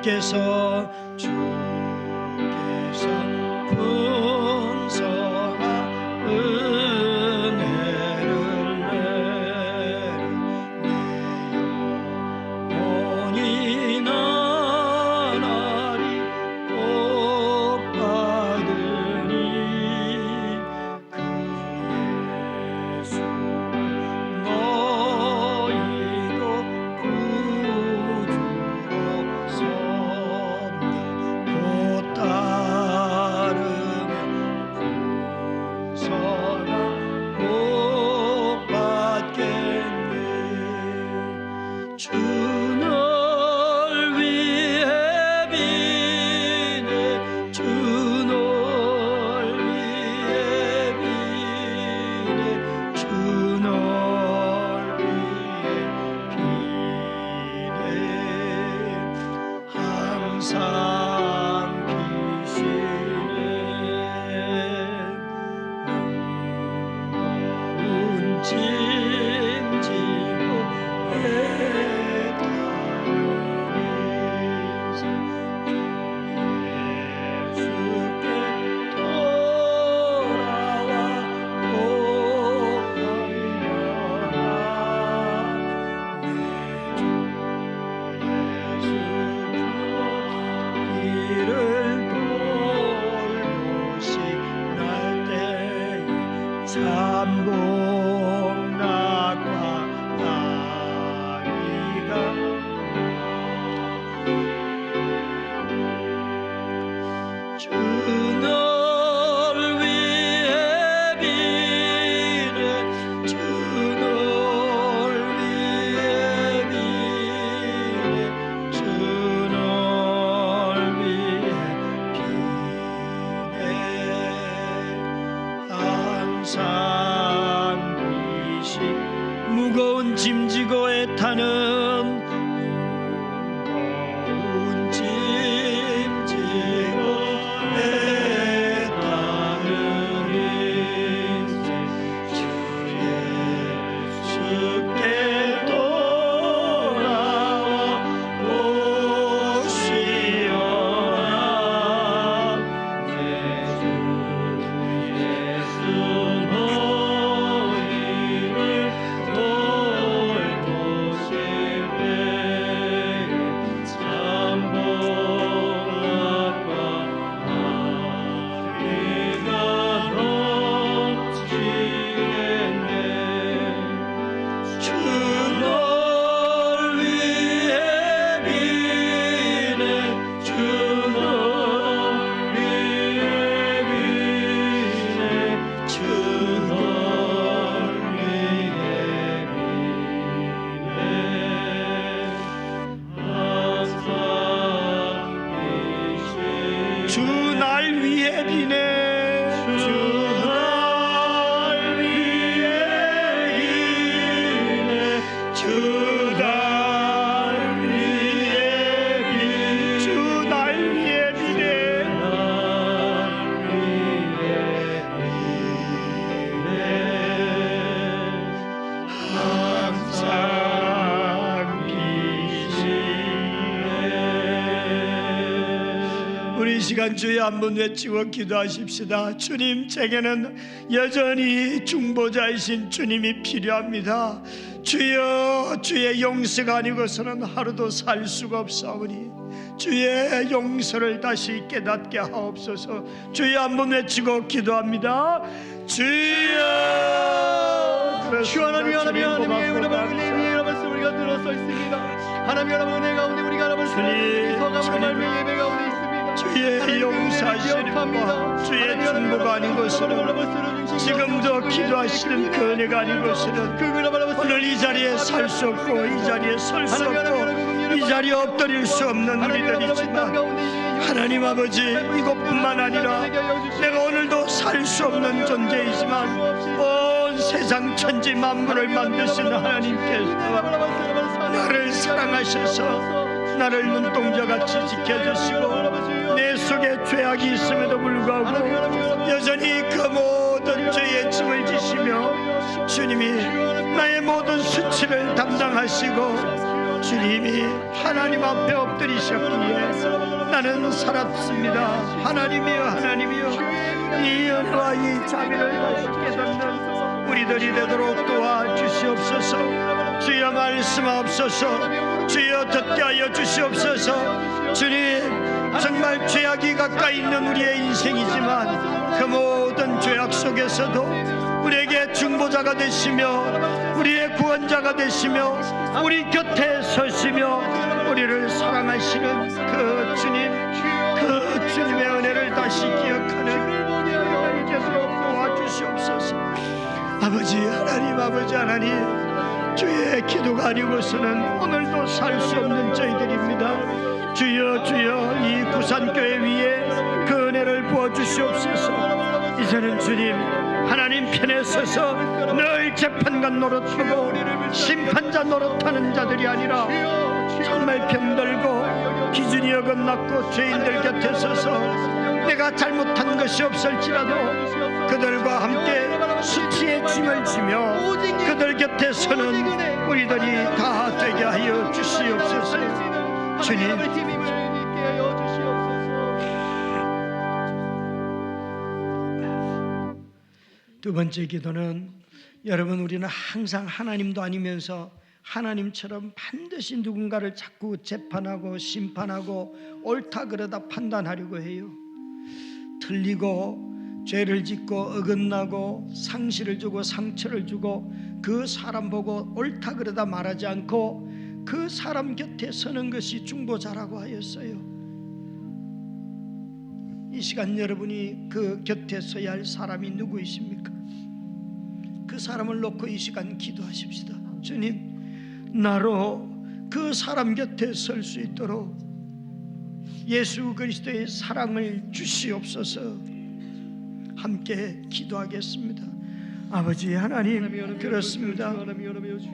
주께서 풍성한 은혜를 내려 영원히 나날이 복 받으니 그 예수 너희도 구주로 섬겨 곧 따르며 풍성한 복 받겠네. 주 널 위해 비네 주 널 위해 비네 주 널 위해 비네 항상 비시네 무거운 짐지고 애타는 예수께 돌아와 복하려나 내 주 예수 이를 돌보시 날 때에 삼복낙과 나이가 주 널 위해 비네 주 널 위해 비네 주 널 위해 비네 항상 비시 무거운 짐지고 애타는 무거운 짐지고 애타는 인생 주 예수께 돌아와 오시어라 내 주 예수 너희를 돌보실 때에 삼복낙과 나이가 넘치겠네. 주 널 위해 비네 주 널 위해 비네 주 널 위해 비네 항상 비시네 주 날 위해 비네 주 날 위해 비네 주 날 위해 비네 주 날 위해 비네 날 위해 비네 항상 비시네. 우리 이 시간 주여 한번 외치고 기도하십시다. 주님, 제게는 여전히 중보자이신 주님이 필요합니다. 주여, 주의 용서가 아니고서는 하루도 살 수가 없사오니 주의 용서를 다시 깨닫게 하옵소서. 주여 한번 외치고 기도합니다. 주여, 주 하나님 하나님의 은혜를 말씀 우리가 들어서 있습니다. 하나님 하나님 은혜 가운데 우리가 하나님을 서감으로 말미암아 예배 가운데 있습니다. 주의 용서하시는 주의 중보가 아닌 것은 지금도 기도하시는 그 은혜가 아닌 것은 오늘 이 자리에 살 수 없고 이 자리에 설 수 없고 이 자리에 엎드릴 수 없는 우리들이지만 하나님 아버지, 이것뿐만 아니라 내가 오늘도 살 수 없는 존재이지만 온 세상 천지 만물을 만드신 하나님께서 나를 사랑하셔서 나를 눈동자같이 지켜주시고 내 속에 죄악이 있음에도 불구하고 여전히 그 모든 죄의 짐을 지시며 주님이 나의 모든 수치를 담당하시고 주님이 하나님 앞에 엎드리셨기에 나는 살았습니다. 하나님이여, 하나님이여, 이 은혜와 이 자비를 다시 깨닫는 우리들이 되도록 도와주시옵소서. 주여 말씀하옵소서. 주여 듣게 하여 주시옵소서. 주님, 정말 죄악이 가까이 있는 우리의 인생이지만 그 모든 죄악 속에서도 우리에게 중보자가 되시며 우리의 구원자가 되시며 우리 곁에 서시며 우리를 사랑하시는 그 주님, 그 주님의 은혜를 다시 기억하는 우리가 되도록 도와주시옵소서. 아버지 하나님, 아버지 하나님, 주의 기도가 아니고서는 오늘도 살 수 없는 저희들입니다. 주여, 주여, 이 구산교회 위에 그 은혜를 부어주시옵소서. 이제는 주님, 하나님 편에 서서 늘 재판관 노릇하고 심판자 노릇하는 자들이 아니라 정말 병들고 기준이 어긋났고 죄인들 곁에 서서 내가 잘못한 것이 없을지라도 그들과 함께 수치의 짐을 지며 그들 곁에 서는 우리들이 다 되게 하여 주시옵소서. 주님, 두 번째 기도는 여러분, 우리는 항상 하나님도 아니면서 하나님처럼 반드시 누군가를 자꾸 재판하고 심판하고 옳다 그러다 판단하려고 해요. 틀리고 죄를 짓고 어긋나고 상실을 주고 상처를 주고 그 사람 보고 옳다 그러다 말하지 않고 그 사람 곁에 서는 것이 중보자라고 하였어요. 이 시간 여러분이 그 곁에 서야 할 사람이 누구이십니까? 그 사람을 놓고 이 시간 기도하십시다. 주님, 나로 그 사람 곁에 설 수 있도록 예수 그리스도의 사랑을 주시옵소서. 함께 기도하겠습니다. 아버지 하나님, 그렇습니다. 아버지 하나님,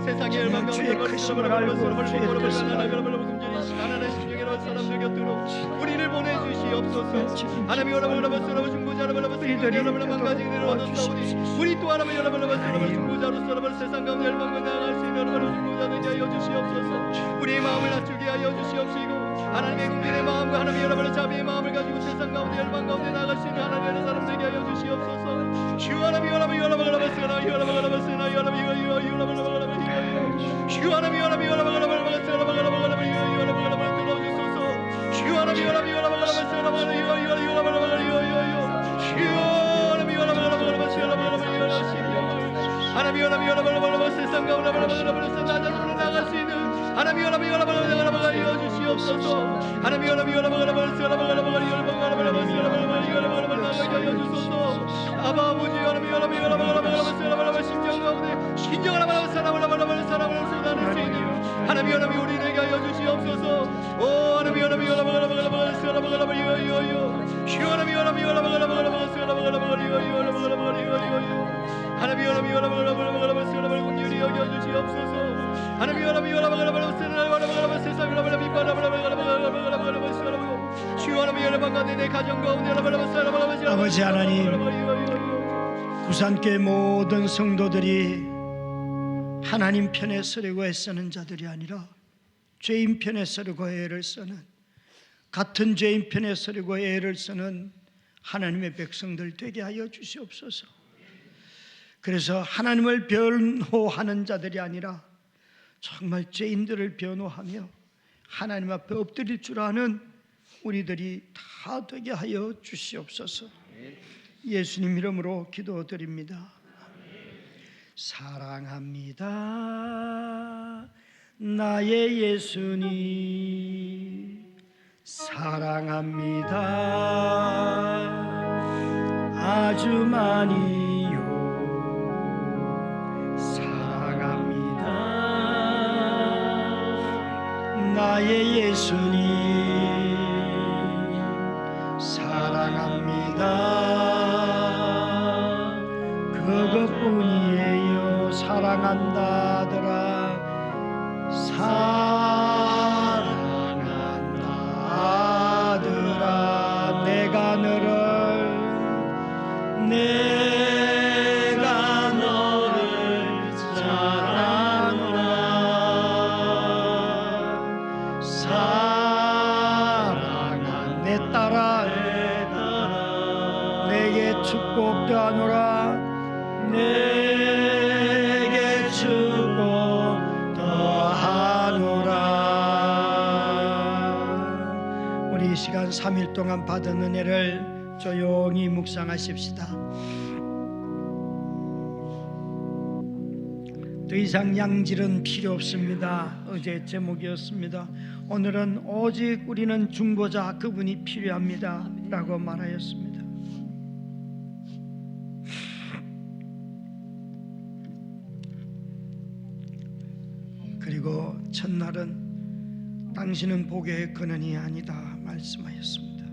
세상의 열망과 주의 크심을 알고 주의 뜻을 알고 사람들 곁으로 우리를 보내주시옵소서. 하나님 여러분 중보자 여러분 망가진 일을 얻었사오니 우리 또 하나님 여러분 중보자로서 세상 가운데 열망과 나아갈 수 있는 여러분 중보자 되게 하여 주시옵소서. 우리의 마음을 낮추게 하여 주시옵시고 하나님의 국민의 마음과 하나님 여러분의 자비의 마음을 가지고 세상 가운데 열망 가운데 나아갈 수 있는 하나님의 사람 되게 하여 주시옵소서. 주 하나님 세상 가운데 나아갈 수 있는 하나님 주시옵소서. 하나님 아버지 하나님 심정 가운데 신정을 하며 사람을 쏟아낼 수 있는 하나님 우리에게 하여 주시옵소서. 오 하나님 긍휼히 여겨 주시옵소서. 아버지 하나님, 부산교회 모든 성도들이 하나님 편에 서려고 애쓰는 자들이 아니라 죄인 편에 서려고 애를 쓰는, 같은 죄인 편에 서려고 애를 쓰는 하나님의 백성들 되게 하여 주시옵소서. 그래서 하나님을 변호하는 자들이 아니라 정말 죄인들을 변호하며 하나님 앞에 엎드릴 줄 아는 우리들이 다 되게 하여 주시옵소서. 예수님 이름으로 기도드립니다. 사랑합니다 나의 예수님, 사랑합니다 아주 많이요. 사랑합니다 나의 예수님, 사랑합니다 그것뿐이에요. 사랑한다더라, 사랑한다더라. 내가 너를 내 딸아 내게 축복 더하노라 내게 축복 더하노라. 우리 이 시간 3일 동안 받은 은혜를 조용히 묵상하십시다. 더 이상 양질은 필요 없습니다. 어제 제목이었습니다. 오늘은 오직 우리는 중보자 그분이 필요합니다 라고 말하였습니다. 그리고 첫날은 당신은 복의 근원이 아니다 말씀하였습니다.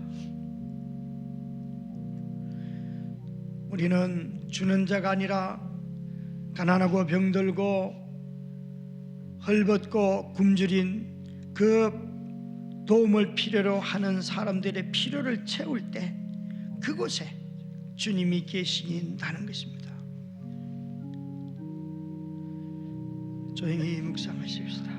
우리는 주는 자가 아니라 가난하고 병들고 헐벗고 굶주린 그 도움을 필요로 하는 사람들의 필요를 채울 때 그곳에 주님이 계신다는 것입니다. 조용히 묵상하십시다.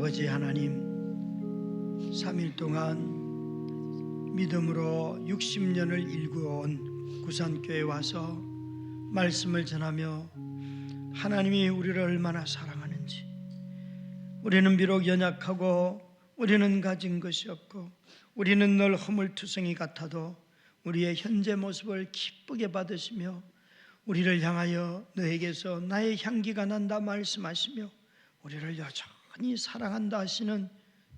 아버지 하나님, 3일 동안 믿음으로 60년을 일구어온 구산교회에 와서 말씀을 전하며 하나님이 우리를 얼마나 사랑하는지, 우리는 비록 연약하고 우리는 가진 것이 없고 우리는 늘 허물투성이 같아도 우리의 현재 모습을 기쁘게 받으시며 우리를 향하여 너에게서 나의 향기가 난다 말씀하시며 우리를 여전히 사랑한다 하시는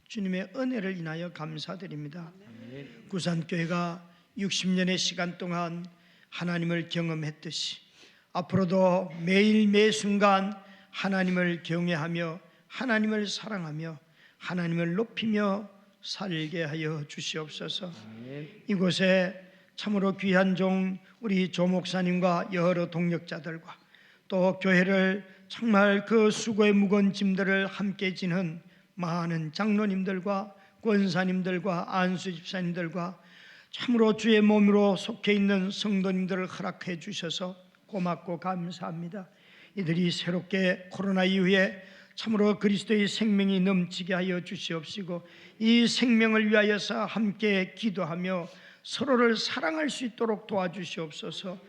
주님의 은혜를 인하여 감사드립니다. 구산교회가 60년의 시간 동안 하나님을 경험했듯이 앞으로도 매일 매순간 하나님을 경외하며 하나님을 사랑하며 하나님을 높이며 살게 하여 주시옵소서. 이곳에 참으로 귀한 종 우리 조 목사님과 여러 동역자들과 또 교회를 정말 그 수고의 무거운 짐들을 함께 지는 많은 장로님들과 권사님들과 안수 집사님들과 참으로 주의 몸으로 속해 있는 성도님들을 허락해 주셔서 고맙고 감사합니다. 이들이 새롭게 코로나 이후에 참으로 그리스도의 생명이 넘치게 하여 주시옵시고 이 생명을 위하여서 함께 기도하며 서로를 사랑할 수 있도록 도와주시옵소서.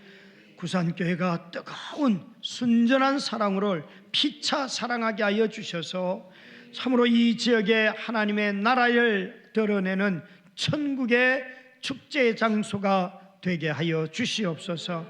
구산교회가 뜨거운 순전한 사랑으로 피차 사랑하게 하여 주셔서 참으로 이 지역에 하나님의 나라를 드러내는 천국의 축제의 장소가 되게 하여 주시옵소서.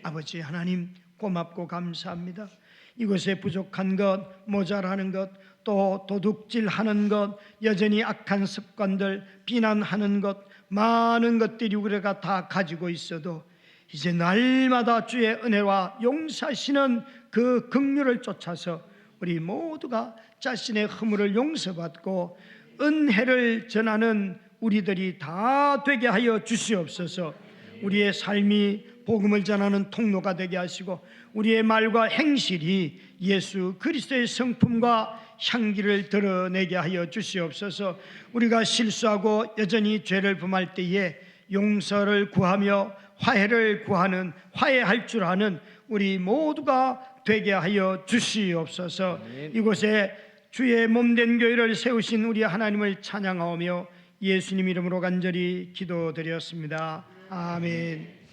아버지 하나님 고맙고 감사합니다. 이곳에 부족한 것, 모자라는 것, 또 도둑질하는 것, 여전히 악한 습관들, 비난하는 것, 많은 것들이 우리가 다 가지고 있어도 이제 날마다 주의 은혜와 용서하시는 그 긍휼을 쫓아서 우리 모두가 자신의 허물을 용서받고 은혜를 전하는 우리들이 다 되게 하여 주시옵소서. 우리의 삶이 복음을 전하는 통로가 되게 하시고 우리의 말과 행실이 예수 그리스도의 성품과 향기를 드러내게 하여 주시옵소서. 우리가 실수하고 여전히 죄를 범할 때에 용서를 구하며 화해를 구하는, 화해할 줄 아는 우리 모두가 되게 하여 주시옵소서. 이곳에 주의 몸된 교회를 세우신 우리 하나님을 찬양하오며 예수님 이름으로 간절히 기도드렸습니다. 아멘.